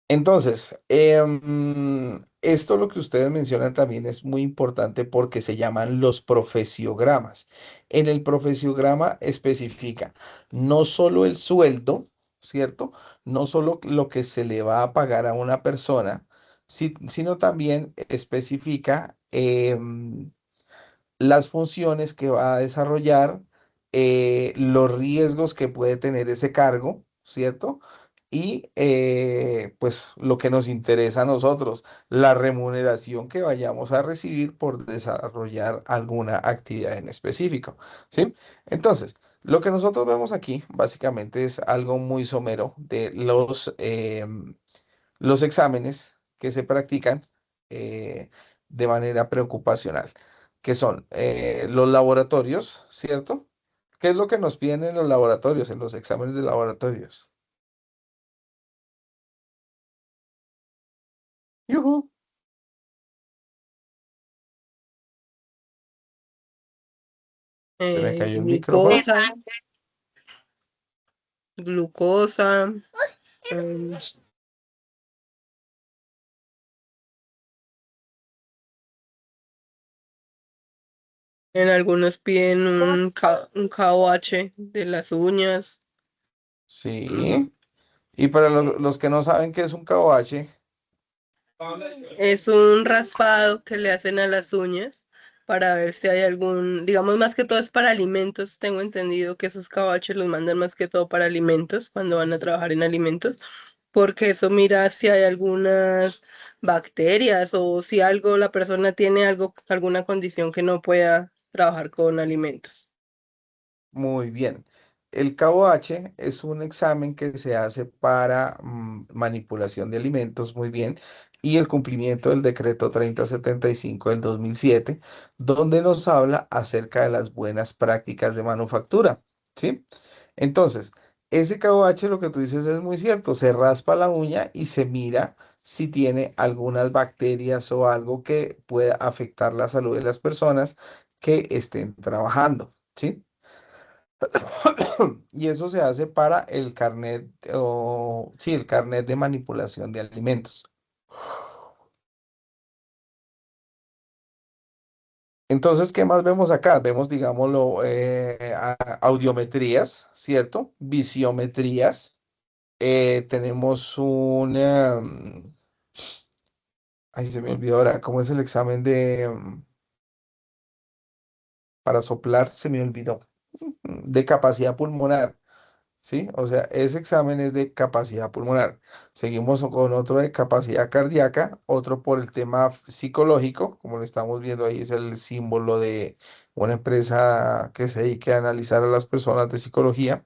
Entonces, esto lo que ustedes mencionan también es muy importante porque se llaman los profesiogramas. En el profesiograma especifica no solo el sueldo, ¿cierto? No solo lo que se le va a pagar a una persona, sino también especifica las funciones que va a desarrollar, los riesgos que puede tener ese cargo, ¿cierto? Y pues lo que nos interesa a nosotros, la remuneración que vayamos a recibir por desarrollar alguna actividad en específico, ¿sí? Entonces, lo que nosotros vemos aquí básicamente es algo muy somero de los exámenes que se practican de manera preocupacional, que son los laboratorios, ¿cierto? ¿Qué es lo que nos piden en los laboratorios, en los exámenes de laboratorios? Yujú. Se me cayó el micrófono. Glucosa, glucosa, em, en algunos piden un KOH de las uñas. Mm, Sí. Y para los que no saben qué es un KOH, Es un raspado que le hacen a las uñas para ver si hay algún, digamos más que todo es para alimentos. Tengo entendido que esos KOH los mandan más que todo para alimentos, cuando van a trabajar en alimentos, porque eso mira si hay algunas bacterias o si algo, la persona tiene algo, alguna condición que no pueda trabajar con alimentos. muy bien. El KOH es un examen que se hace para manipulación de alimentos, muy bien, y el cumplimiento del decreto 3075 del 2007, donde nos habla acerca de las buenas prácticas de manufactura, ¿sí? Entonces, ese KOH, lo que tú dices es muy cierto, se raspa la uña y se mira si tiene algunas bacterias o algo que pueda afectar la salud de las personas que estén trabajando, ¿sí? Y eso se hace para el carnet, o sí, el carnet de manipulación de alimentos. Entonces, ¿qué más vemos acá? Vemos, digámoslo, audiometrías, ¿cierto? Visiometrías. Tenemos ay, se me olvidó ahora, ¿cómo es el examen para soplar? Se me olvidó. De capacidad pulmonar. ¿Sí? O sea, ese examen es de capacidad pulmonar. Seguimos con otro de capacidad cardíaca, otro por el tema psicológico, como lo estamos viendo ahí, es el símbolo de una empresa que se dedique a analizar a las personas de psicología.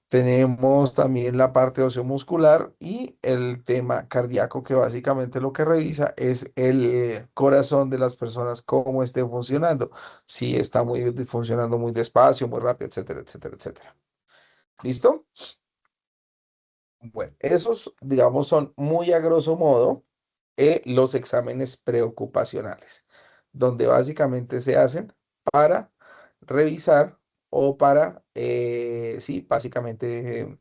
Tenemos también la parte osteomuscular y el tema cardíaco, que básicamente lo que revisa es el corazón de las personas, cómo esté funcionando, si está funcionando muy despacio, muy rápido, etcétera, etcétera, etcétera. ¿Listo? Bueno, esos, digamos, son muy a grosso modo los exámenes preocupacionales, donde básicamente se hacen para revisar o para, sí, básicamente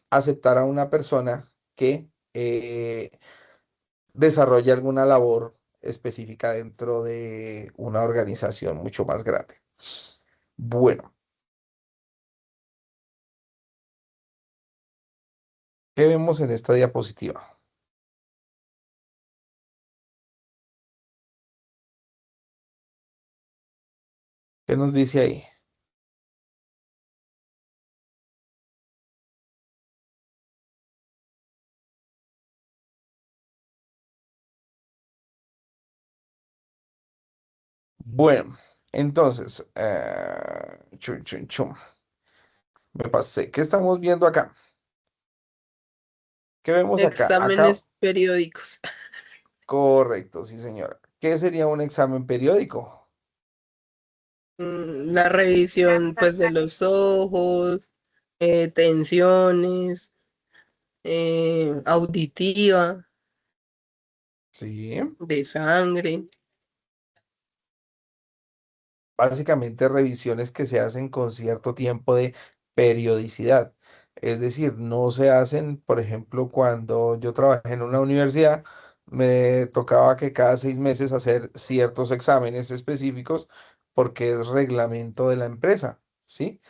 aceptar a una persona que desarrolle alguna labor específica dentro de una organización mucho más grande. Bueno, ¿qué vemos en esta diapositiva? ¿Qué nos dice ahí? Bueno, entonces, chum, chum, chum, me pasé. ¿Qué estamos viendo acá? ¿Qué vemos acá? Acá, Exámenes periódicos. correcto, sí, señora. ¿Qué sería un examen periódico? La revisión pues de los ojos, tensiones. auditiva, Sí. de sangre. Básicamente revisiones que se hacen con cierto tiempo de periodicidad. Es decir, no se hacen, por ejemplo, cuando yo trabajé en una universidad, me tocaba que cada 6 meses hacer ciertos exámenes específicos porque es reglamento de la empresa, ¿sí?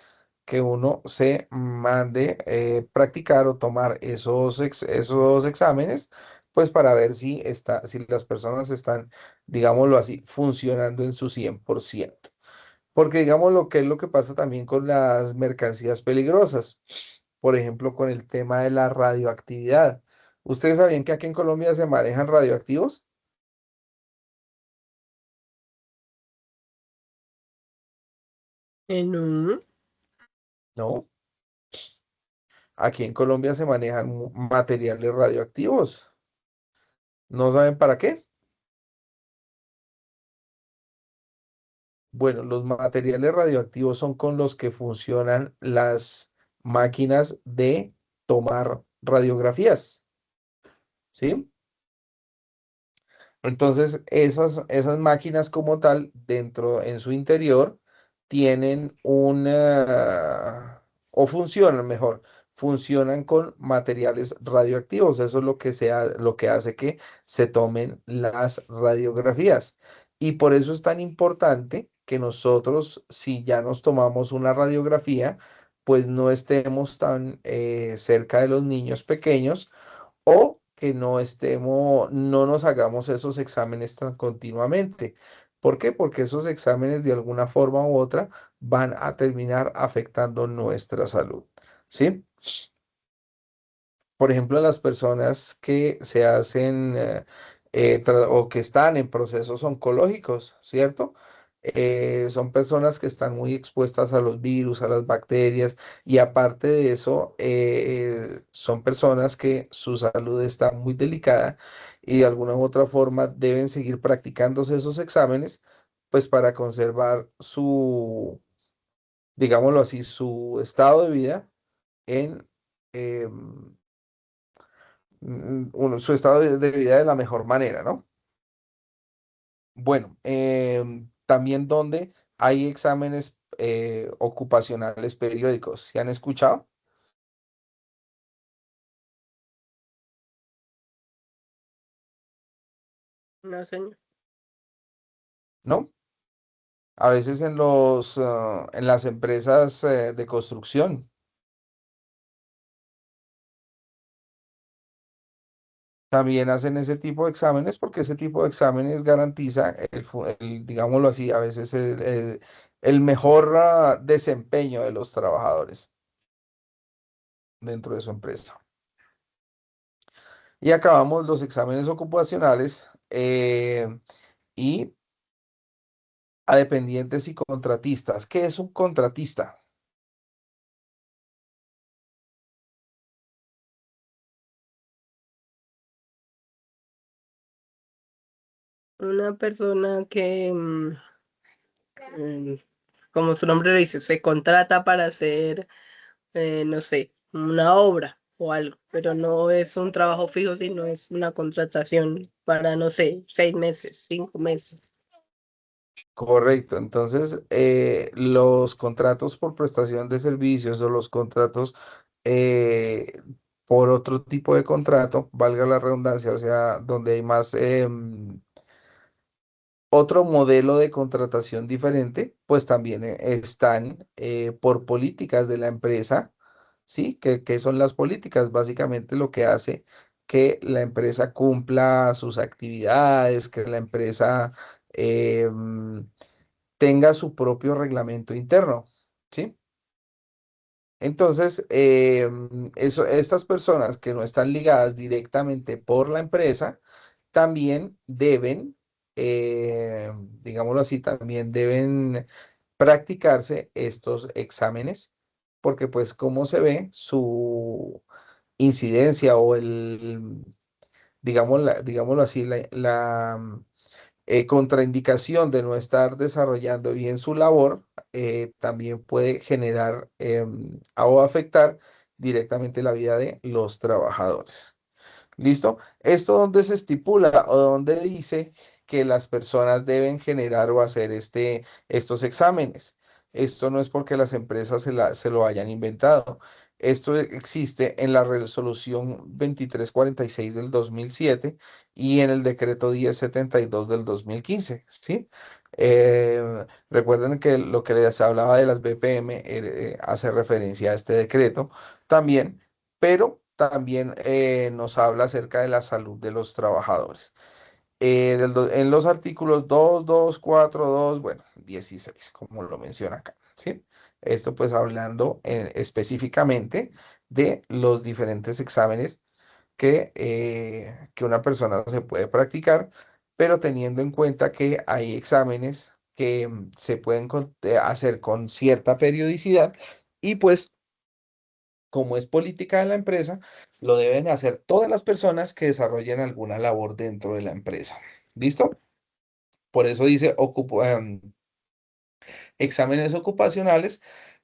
Que uno se mande practicar o tomar esos exámenes, pues para ver si las personas están, digámoslo así, funcionando en su 100%. Porque digamos lo que es lo que pasa también con las mercancías peligrosas, por ejemplo, con el tema de la radioactividad. ¿Ustedes sabían que aquí en Colombia se manejan radioactivos? En un, No. Aquí en Colombia se manejan materiales radioactivos. ¿No saben para qué? Bueno, los materiales radioactivos son con los que funcionan las máquinas de tomar radiografías, ¿sí? Entonces, esas máquinas como tal, dentro, en su interior, tienen o funcionan mejor, funcionan con materiales radioactivos. Eso es lo que hace que se tomen las radiografías. Y por eso es tan importante que nosotros, si ya nos tomamos una radiografía, pues no estemos tan cerca de los niños pequeños o que no nos hagamos esos exámenes tan continuamente. ¿Por qué? Porque esos exámenes de alguna forma u otra van a terminar afectando nuestra salud. ¿Sí? Por ejemplo, las personas que se hacen o que están en procesos oncológicos, ¿cierto? Son personas que están muy expuestas a los virus, a las bacterias, y aparte de eso, son personas que su salud está muy delicada y de alguna u otra forma deben seguir practicándose esos exámenes, pues para conservar digámoslo así, su estado de vida en... em, su estado de vida de la mejor manera, ¿no? Bueno, también donde hay exámenes ocupacionales periódicos. ¿Se han escuchado? no, señor. ¿No? A veces en las empresas de construcción también hacen ese tipo de exámenes porque ese tipo de exámenes garantiza digámoslo así, a veces el mejor desempeño de los trabajadores dentro de su empresa. Y acabamos los exámenes ocupacionales y a dependientes y contratistas. ¿Qué es un contratista? Una persona que, mm, como su nombre lo dice, se contrata para hacer, no sé, una obra o algo, pero no es un trabajo fijo, sino es una contratación para, no sé, 6 meses, 5 meses. Correcto. Entonces, los contratos por prestación de servicios o los contratos eh, por otro tipo de contrato, valga la redundancia, o sea, donde hay más otro modelo de contratación diferente, pues también están por políticas de la empresa, ¿sí? ¿Qué son las políticas? Básicamente lo que hace que la empresa cumpla sus actividades, que la empresa tenga su propio reglamento interno, ¿sí? Entonces, estas personas que no están ligadas directamente por la empresa, también deben, digámoslo así, también deben practicarse estos exámenes, porque pues como se ve, su incidencia o digámoslo así, contraindicación de no estar desarrollando bien su labor también puede generar o afectar directamente la vida de los trabajadores. ¿Listo? Esto donde se estipula o donde dice que las personas deben generar o hacer estos exámenes. Esto no es porque las empresas se lo hayan inventado. Esto existe en la resolución 2346 del 2007 y en el decreto 1072 del 2015, ¿sí? Recuerden que lo que les hablaba de las BPM hace referencia a este decreto también, pero también nos habla acerca de la salud de los trabajadores. En los artículos 2, 2, 4, 2, bueno, 16, como lo menciona acá, ¿sí? Esto pues hablando específicamente de los diferentes exámenes que una persona se puede practicar, pero teniendo en cuenta que hay exámenes que se pueden hacer con cierta periodicidad y pues como es política de la empresa, lo deben hacer todas las personas que desarrollen alguna labor dentro de la empresa. ¿Listo? Por eso dice exámenes ocupacionales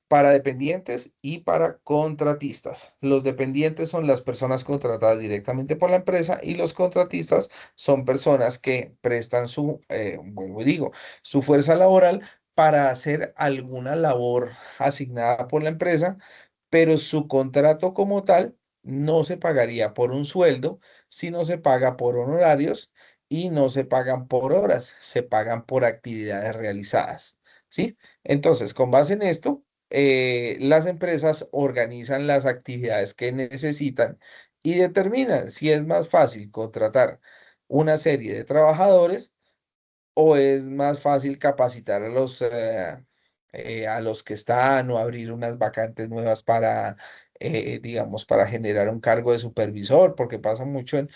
para dependientes y para contratistas. Los dependientes son las personas contratadas directamente por la empresa y los contratistas son personas que prestan vuelvo y digo, su fuerza laboral para hacer alguna labor asignada por la empresa, pero su contrato como tal no se pagaría por un sueldo, sino se paga por honorarios y no se pagan por horas, se pagan por actividades realizadas, ¿sí? Entonces, con base en esto, las empresas organizan las actividades que necesitan y determinan si es más fácil contratar una serie de trabajadores o es más fácil capacitar a los que están o abrir unas vacantes nuevas para, digamos, para generar un cargo de supervisor, porque pasa mucho en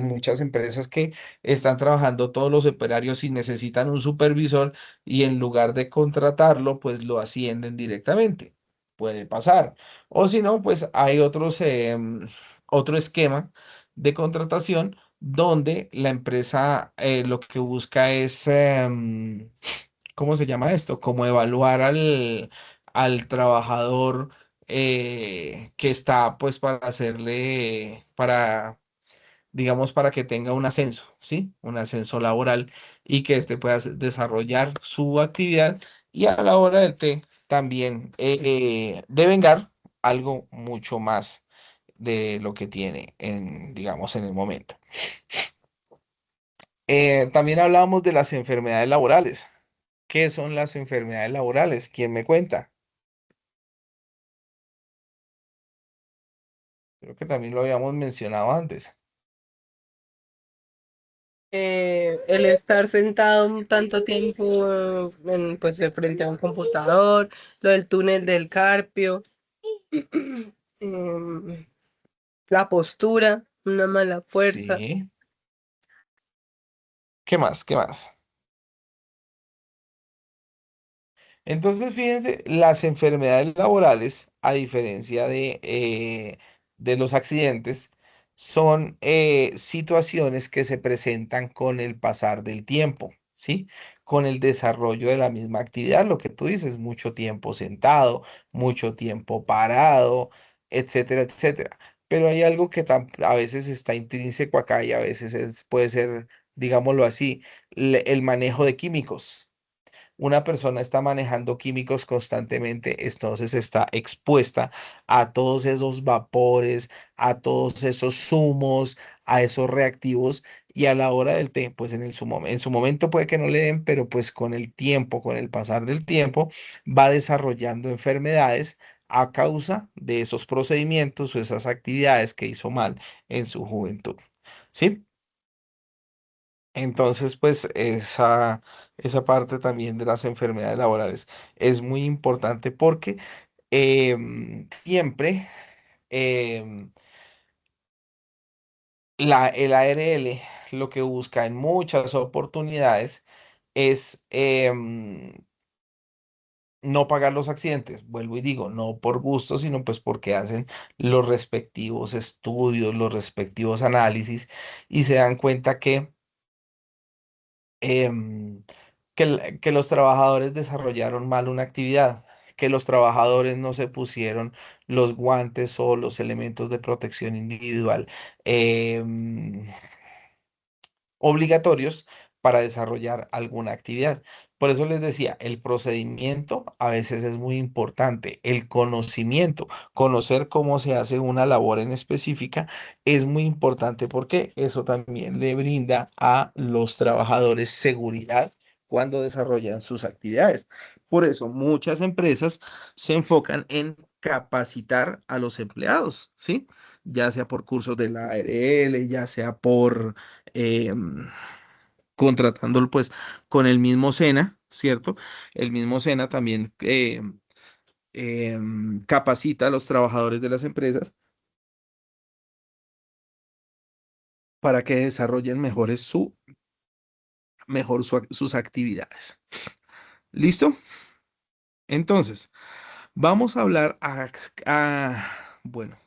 muchas empresas que están trabajando todos los operarios y necesitan un supervisor y en lugar de contratarlo, pues lo ascienden directamente. Puede pasar. O si no, pues hay otro esquema de contratación donde la empresa lo que busca es, ¿cómo se llama esto? Como evaluar al trabajador que está pues para hacerle, digamos, para que tenga un ascenso, ¿sí? Un ascenso laboral y que éste pueda desarrollar su actividad y a la hora del té también devengar algo mucho más de lo que tiene digamos, en el momento. También hablábamos de las enfermedades laborales. ¿Qué son las enfermedades laborales? ¿Quién me cuenta? Creo que también lo habíamos mencionado antes. El estar sentado un tanto tiempo pues de frente a un computador, lo del túnel del carpio, em, la postura, una mala fuerza. Sí. ¿Qué más? ¿Qué más? Entonces, fíjense, las enfermedades laborales, a diferencia de los accidentes, son situaciones que se presentan con el pasar del tiempo, ¿sí? Con el desarrollo de la misma actividad, lo que tú dices, mucho tiempo sentado, mucho tiempo parado, etcétera, etcétera. Pero hay algo que a veces está intrínseco acá y a veces puede ser, digámoslo así, el manejo de químicos. Una persona está manejando químicos constantemente, entonces está expuesta a todos esos vapores, a todos esos zumos, a esos reactivos y a la hora del té, pues en su momento puede que no le den, pero pues con el tiempo, con el pasar del tiempo, va desarrollando enfermedades a causa de esos procedimientos o esas actividades que hizo mal en su juventud. ¿Sí? Entonces, pues esa parte también de las enfermedades laborales es muy importante porque siempre em, el ARL lo que busca en muchas oportunidades es no pagar los accidentes. Vuelvo y digo, no por gusto, sino pues porque hacen los respectivos estudios, los respectivos análisis y se dan cuenta em, que los trabajadores desarrollaron mal una actividad, que los trabajadores no se pusieron los guantes o los elementos de protección individual em, obligatorios para desarrollar alguna actividad. Por eso les decía, el procedimiento a veces es muy importante. El conocimiento, conocer cómo se hace una labor en específica es muy importante porque eso también le brinda a los trabajadores seguridad cuando desarrollan sus actividades. Por eso muchas empresas se enfocan en capacitar a los empleados, ¿sí? Ya sea por cursos de la ARL, ya sea por eh, contratándolo pues con el mismo SENA, ¿cierto? El mismo SENA también capacita a los trabajadores de las empresas para que desarrollen sus actividades. ¿Listo? Entonces, vamos a hablar bueno,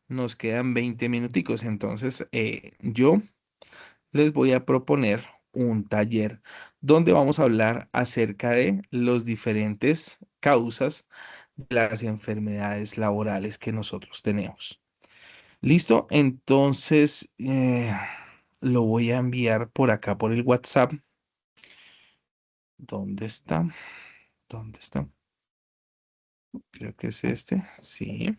nos quedan 20 minuticos, entonces yo les voy a proponer un taller donde vamos a hablar acerca de las diferentes causas de las enfermedades laborales que nosotros tenemos. ¿Listo? Entonces, lo voy a enviar por acá por el WhatsApp. ¿Dónde está? ¿Dónde está? Creo que es este. Sí.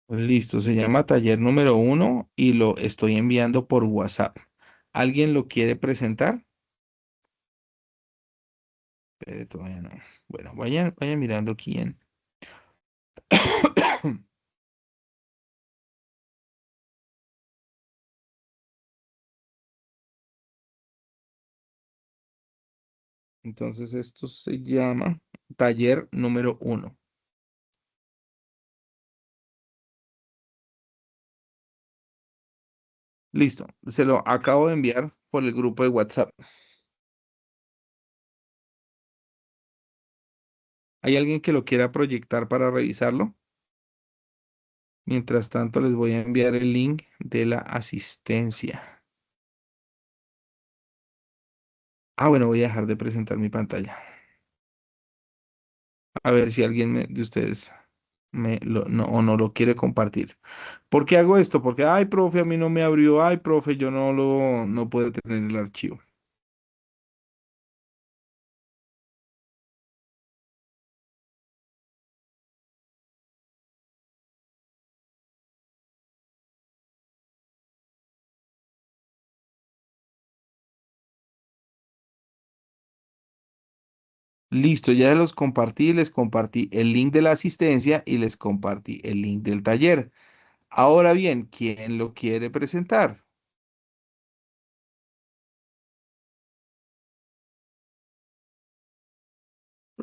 Listo, se llama taller número 1 y lo estoy enviando por WhatsApp. ¿Alguien lo quiere presentar? Todavía no. Bueno, vayan mirando quién. Entonces esto se llama taller número 1. Listo, se lo acabo de enviar por el grupo de WhatsApp. ¿Hay alguien que lo quiera proyectar para revisarlo? Mientras tanto, les voy a enviar el link de la asistencia. Bueno, voy a dejar de presentar mi pantalla. A ver si alguien de ustedes o no lo quiere compartir. ¿Por qué hago esto? Porque, ay, profe, a mí no me abrió. Ay, profe, yo no puedo tener el archivo. Listo, ya los compartí, les compartí el link de la asistencia y les compartí el link del taller. Ahora bien, ¿quién lo quiere presentar?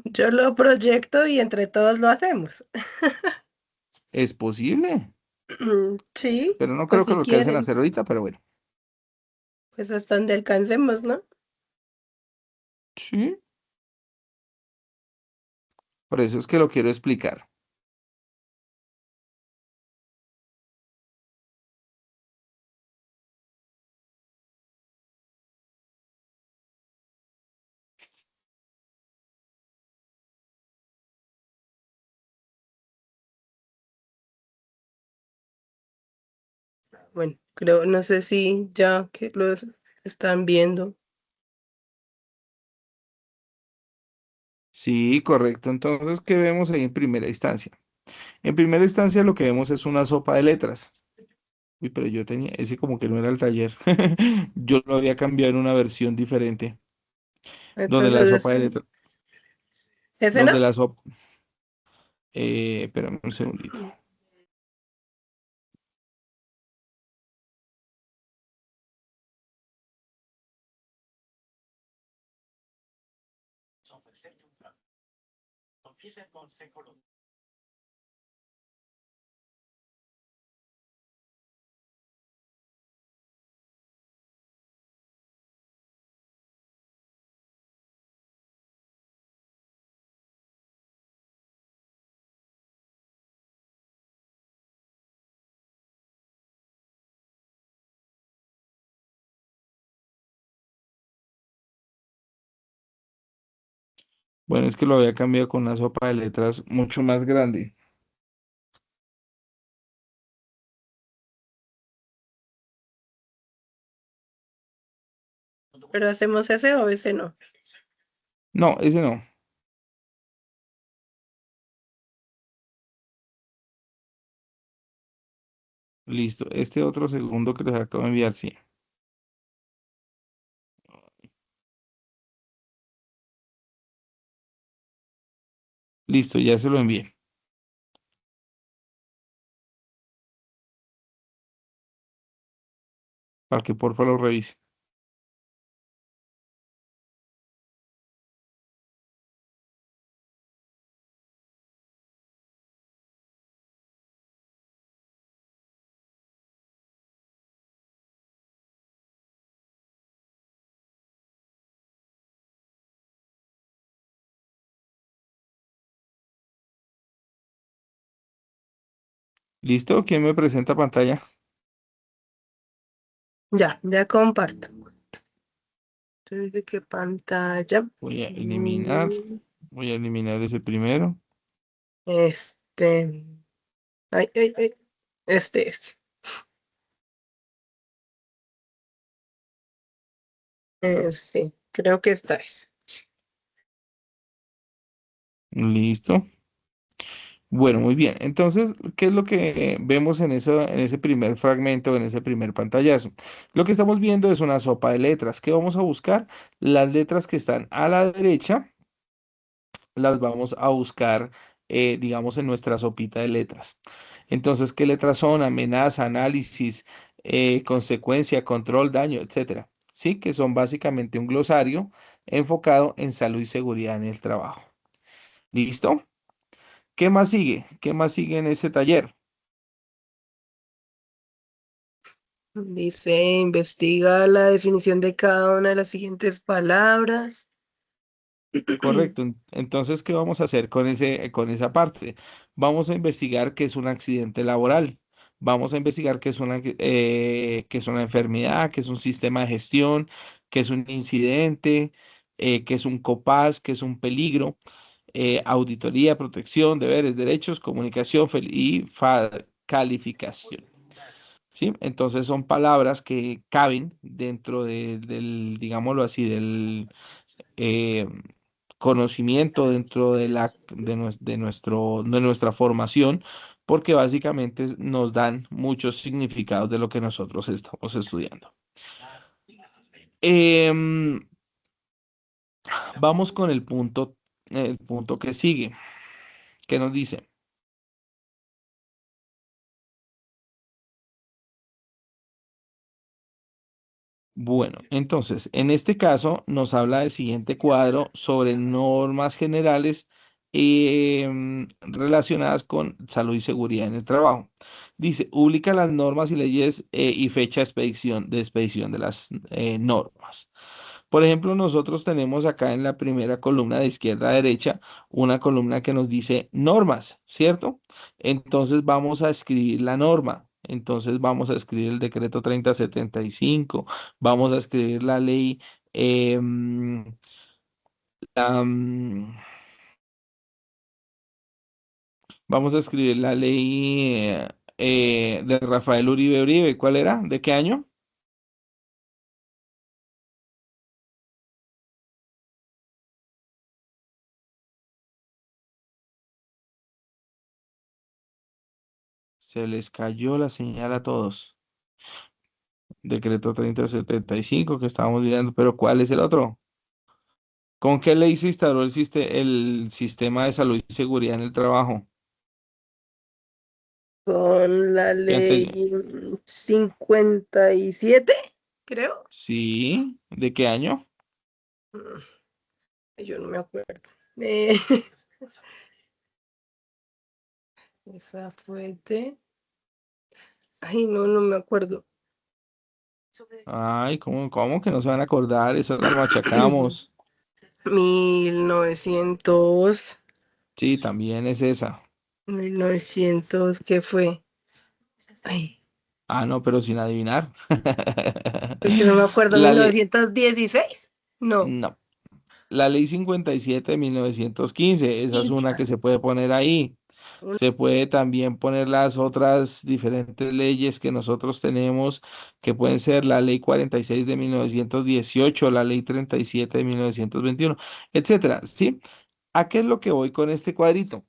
Yo lo proyecto y entre todos lo hacemos. Es posible, Sí, pero no pues creo que si lo alcancen a quieren, hacer ahorita, pero bueno. pues hasta donde alcancemos, ¿no? Sí, por eso es que lo quiero explicar. Bueno, creo, no sé si ya que los están viendo. Sí, correcto. Entonces, ¿qué vemos ahí en primera instancia? En primera instancia lo que vemos es una sopa de letras. Uy, pero yo tenía, ese como que no era el taller. Yo lo había cambiado en una versión diferente, donde la Entonces, sopa de letras, ¿ese no? donde la sopa, espérame un segundito. Bueno, es que lo había cambiado con una sopa de letras mucho más grande. Pero hacemos ese o ese no. No, ese no. Listo. Este otro segundo que les acabo de enviar, sí. Listo, ya se lo envié. Para que porfa lo revise. ¿Listo? ¿Quién me presenta pantalla? Ya comparto. Entonces, ¿de qué pantalla? Voy a eliminar. Mm, Voy a eliminar ese primero. Este. Ay, ay, ay. Este es. Sí, creo que esta es. Listo. Bueno, muy bien. Entonces, ¿qué es lo que vemos en eso, en ese primer fragmento, en ese primer pantallazo? Lo que estamos viendo es una sopa de letras. ¿Qué vamos a buscar? Las letras que están a la derecha, las vamos a buscar, digamos, en nuestra sopita de letras. Entonces, ¿qué letras son? Amenaza, análisis, consecuencia, control, daño, etcétera. Sí, que son básicamente un glosario enfocado en salud y seguridad en el trabajo. ¿Listo? ¿Qué más sigue? ¿Qué más sigue en ese taller? Dice, investiga la definición de cada una de las siguientes palabras. Correcto. Entonces, ¿qué vamos a hacer con esa parte? Vamos a investigar qué es un accidente laboral. Vamos a investigar qué es una enfermedad, qué es un sistema de gestión, qué es un incidente, qué es un COPAS, qué es un peligro, auditoría, protección, deberes, derechos, comunicación calificación. ¿Sí? Entonces son palabras que caben dentro del, digámoslo así, del eh, conocimiento dentro de nuestra formación, porque básicamente nos dan muchos significados de lo que nosotros estamos estudiando. Em, Vamos con el punto que sigue, que nos dice. Bueno, entonces, en este caso nos habla del siguiente cuadro sobre normas generales relacionadas con salud y seguridad en el trabajo. Dice, publica las normas y leyes y fecha de expedición de las normas. Por ejemplo, nosotros tenemos acá en la primera columna de izquierda a derecha una columna que nos dice normas, ¿cierto? Entonces vamos a escribir la norma. Entonces vamos a escribir el decreto 3075. Vamos a escribir la ley, la, mm, vamos a escribir la ley de Rafael Uribe Uribe. ¿Cuál era? ¿De qué año? Se les cayó la señal a todos. Decreto 3075 que estábamos viendo, pero ¿cuál es el otro? ¿Con qué ley se instauró el sistema de salud y seguridad en el trabajo? Con la ¿Qué ley 57, creo. Sí, ¿de qué año? Mm, Yo no me acuerdo. Eh, esa fue de... Ay, no, no me acuerdo. Ay, ¿cómo que no se van a acordar? Esa la machacamos. 1900, Sí, también es esa. 1900, ¿qué fue? Ay, Ah, no, pero sin adivinar. es que no me acuerdo, La ley, 1916. No, no. La ley 57 de 1915, esa es 15. una que se puede poner ahí. Un- Se puede también poner las otras diferentes leyes que nosotros tenemos, que pueden ser la ley 46 de 1918, la ley 37 de 1921, etcétera, ¿sí? ¿A qué es lo que voy con este cuadrito?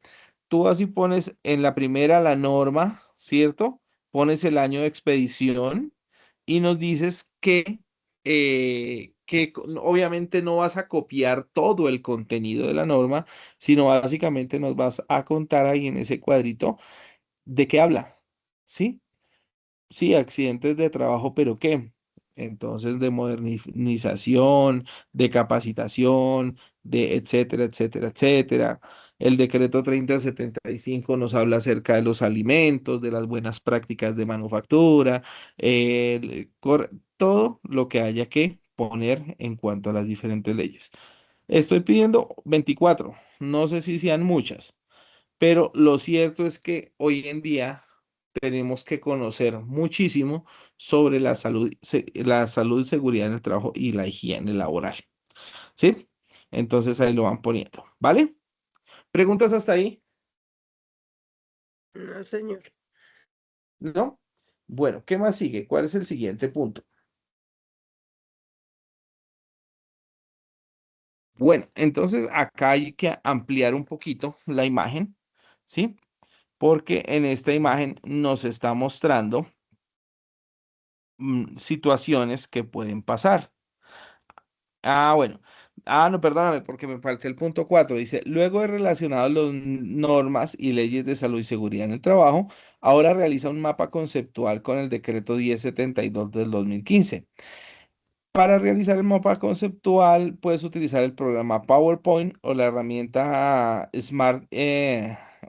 Tú así pones en la primera la norma, ¿cierto? Pones el año de expedición y nos dices obviamente no vas a copiar todo el contenido de la norma, sino básicamente nos vas a contar ahí en ese cuadrito de qué habla, ¿sí? Sí, accidentes de trabajo, pero ¿qué? Entonces, de modernización, de capacitación, de etcétera, etcétera, etcétera. El decreto 3075 nos habla acerca de los alimentos, de las buenas prácticas de manufactura, todo lo que haya que poner en cuanto a las diferentes leyes. Estoy pidiendo 24, no sé si sean muchas. Pero lo cierto es que hoy en día tenemos que conocer muchísimo sobre la salud y seguridad en el trabajo y la higiene laboral. ¿Sí? Entonces ahí lo van poniendo. ¿Vale? ¿Preguntas hasta ahí? No, señor. ¿No? Bueno, ¿qué más sigue? ¿Cuál es el siguiente punto? Bueno, entonces acá hay que ampliar un poquito la imagen, ¿sí? Porque en esta imagen nos está mostrando situaciones que pueden pasar. Ah, bueno. Ah, no, perdóname, porque me falté el punto 4. Dice, luego de relacionado las normas y leyes de salud y seguridad en el trabajo, ahora realiza un mapa conceptual con el decreto 1072 del 2015. Para realizar el mapa conceptual, puedes utilizar el programa PowerPoint o la herramienta Smart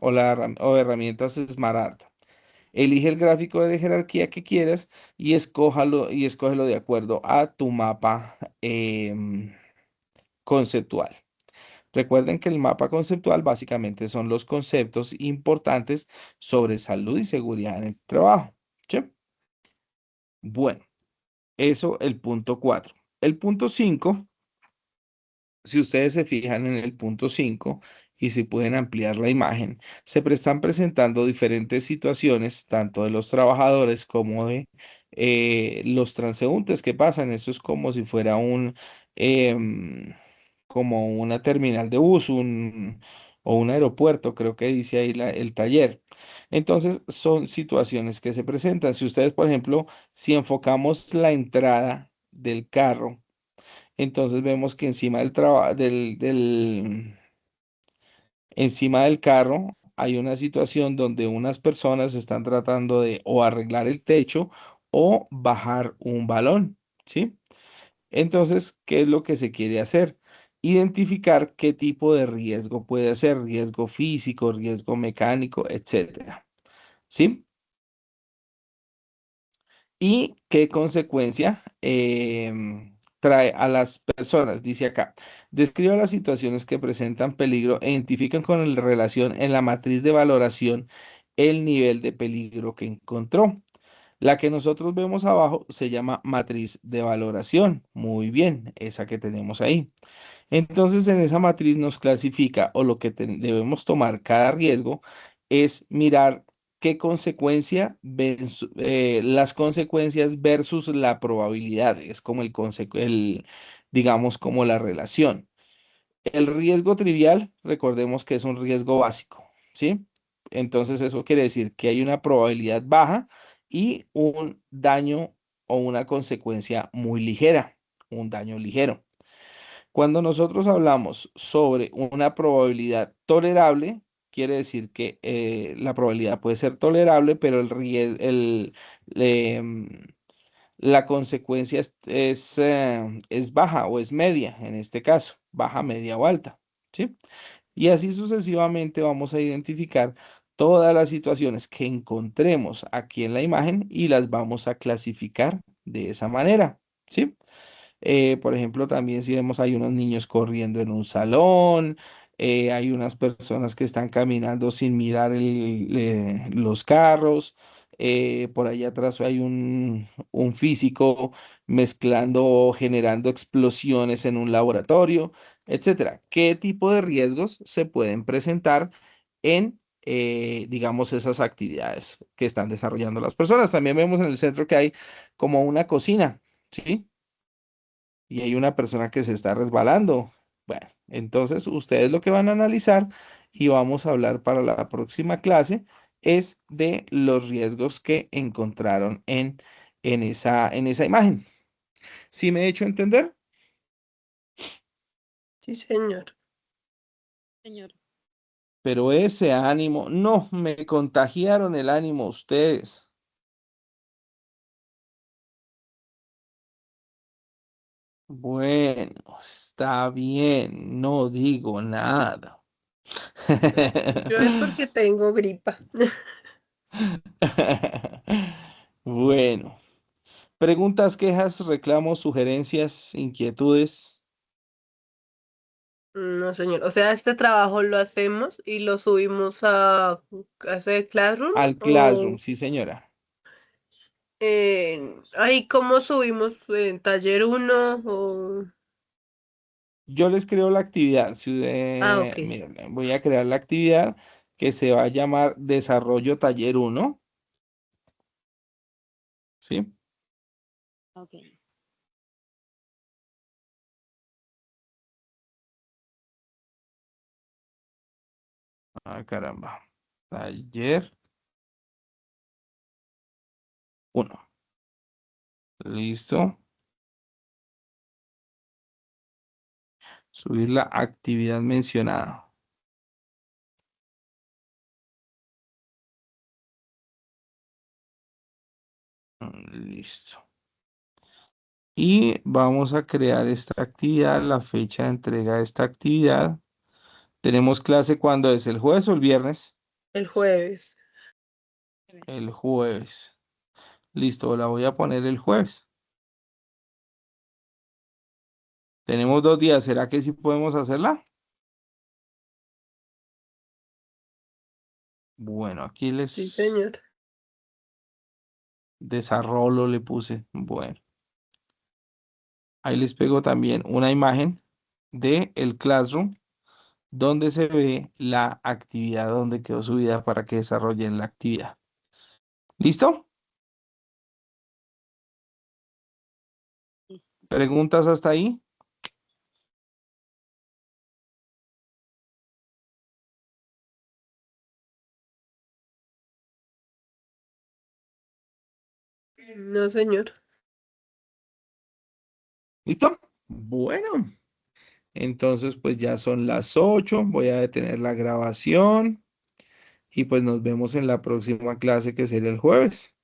o herramientas SmartArt. Elige el gráfico de jerarquía que quieras y escógelo de acuerdo a tu mapa conceptual. Recuerden que el mapa conceptual básicamente son los conceptos importantes sobre salud y seguridad en el trabajo. ¿Sí? Bueno, eso el punto 4. El punto 5, si ustedes se fijan en el punto 5 y si pueden ampliar la imagen, están presentando diferentes situaciones, tanto de los trabajadores como de los transeúntes que pasan. Eso es como si fuera em, como una terminal de bus, o un aeropuerto, creo que dice ahí el taller. Entonces, son situaciones que se presentan. Si ustedes, por ejemplo, si enfocamos la entrada del carro, entonces vemos que encima encima del carro hay una situación donde unas personas están tratando de o arreglar el techo o bajar un balón, ¿sí? Entonces, ¿qué es lo que se quiere hacer? Identificar qué tipo de riesgo puede ser, riesgo físico, riesgo mecánico, etcétera, ¿sí? Y qué consecuencia trae a las personas. Dice acá, describa las situaciones que presentan peligro e identifican con la relación en la matriz de valoración el nivel de peligro que encontró. La que nosotros vemos abajo se llama matriz de valoración. Muy bien, esa que tenemos ahí. Entonces, en esa matriz nos clasifica o lo que debemos tomar cada riesgo es mirar qué consecuencia, las consecuencias versus la probabilidad. Es como digamos, como la relación. El riesgo trivial, recordemos que es un riesgo básico, ¿sí? Entonces, eso quiere decir que hay una probabilidad baja y un daño o una consecuencia muy ligera, un daño ligero. Cuando nosotros hablamos sobre una probabilidad tolerable, quiere decir que la probabilidad puede ser tolerable, pero la consecuencia es baja o es media, en este caso, baja, media o alta, ¿sí? Y así sucesivamente vamos a identificar todas las situaciones que encontremos aquí en la imagen y las vamos a clasificar de esa manera, ¿sí? Por ejemplo, también si vemos hay unos niños corriendo en un salón, hay unas personas que están caminando sin mirar los carros, por allá atrás hay un físico mezclando o generando explosiones en un laboratorio. etcétera. ¿Qué tipo de riesgos se pueden presentar en, digamos, esas actividades que están desarrollando las personas? También vemos en el centro que hay como una cocina, ¿sí? Y hay una persona que se está resbalando. Bueno, entonces ustedes lo que van a analizar y vamos a hablar para la próxima clase es de los riesgos que encontraron en esa imagen. ¿Sí me he hecho entender? Sí, señor. Señor. Pero ese ánimo, no, me contagiaron el ánimo ustedes. Bueno, está bien, no digo nada. Yo es porque tengo gripa. Bueno, preguntas, quejas, reclamos, sugerencias, inquietudes No, señor. O sea, este trabajo lo hacemos y lo subimos a clase de Classroom al Classroom, o sí, señora. ahí cómo subimos en taller uno o Yo les creo la actividad. ok. Miren, voy a crear la actividad que se va a llamar Desarrollo Taller uno, ¿sí? Ok. Ah, caramba. Taller uno. Listo. Subir la actividad mencionada. Listo. Y vamos a crear esta actividad, la fecha de entrega de esta actividad. Tenemos clase cuando es el jueves o el viernes. El jueves. El jueves. Listo, la voy a poner el jueves. Tenemos 2 días. ¿Será que sí podemos hacerla? Bueno, aquí Sí, les señor. desarrollo le puse. Bueno, ahí les pego también una imagen de el Classroom donde se ve la actividad donde quedó subida para que desarrollen la actividad. ¿Listo? ¿Preguntas hasta ahí? No, señor. ¿Listo? Bueno, entonces pues ya son las 8. Voy a detener la grabación y pues nos vemos en la próxima clase que será el jueves.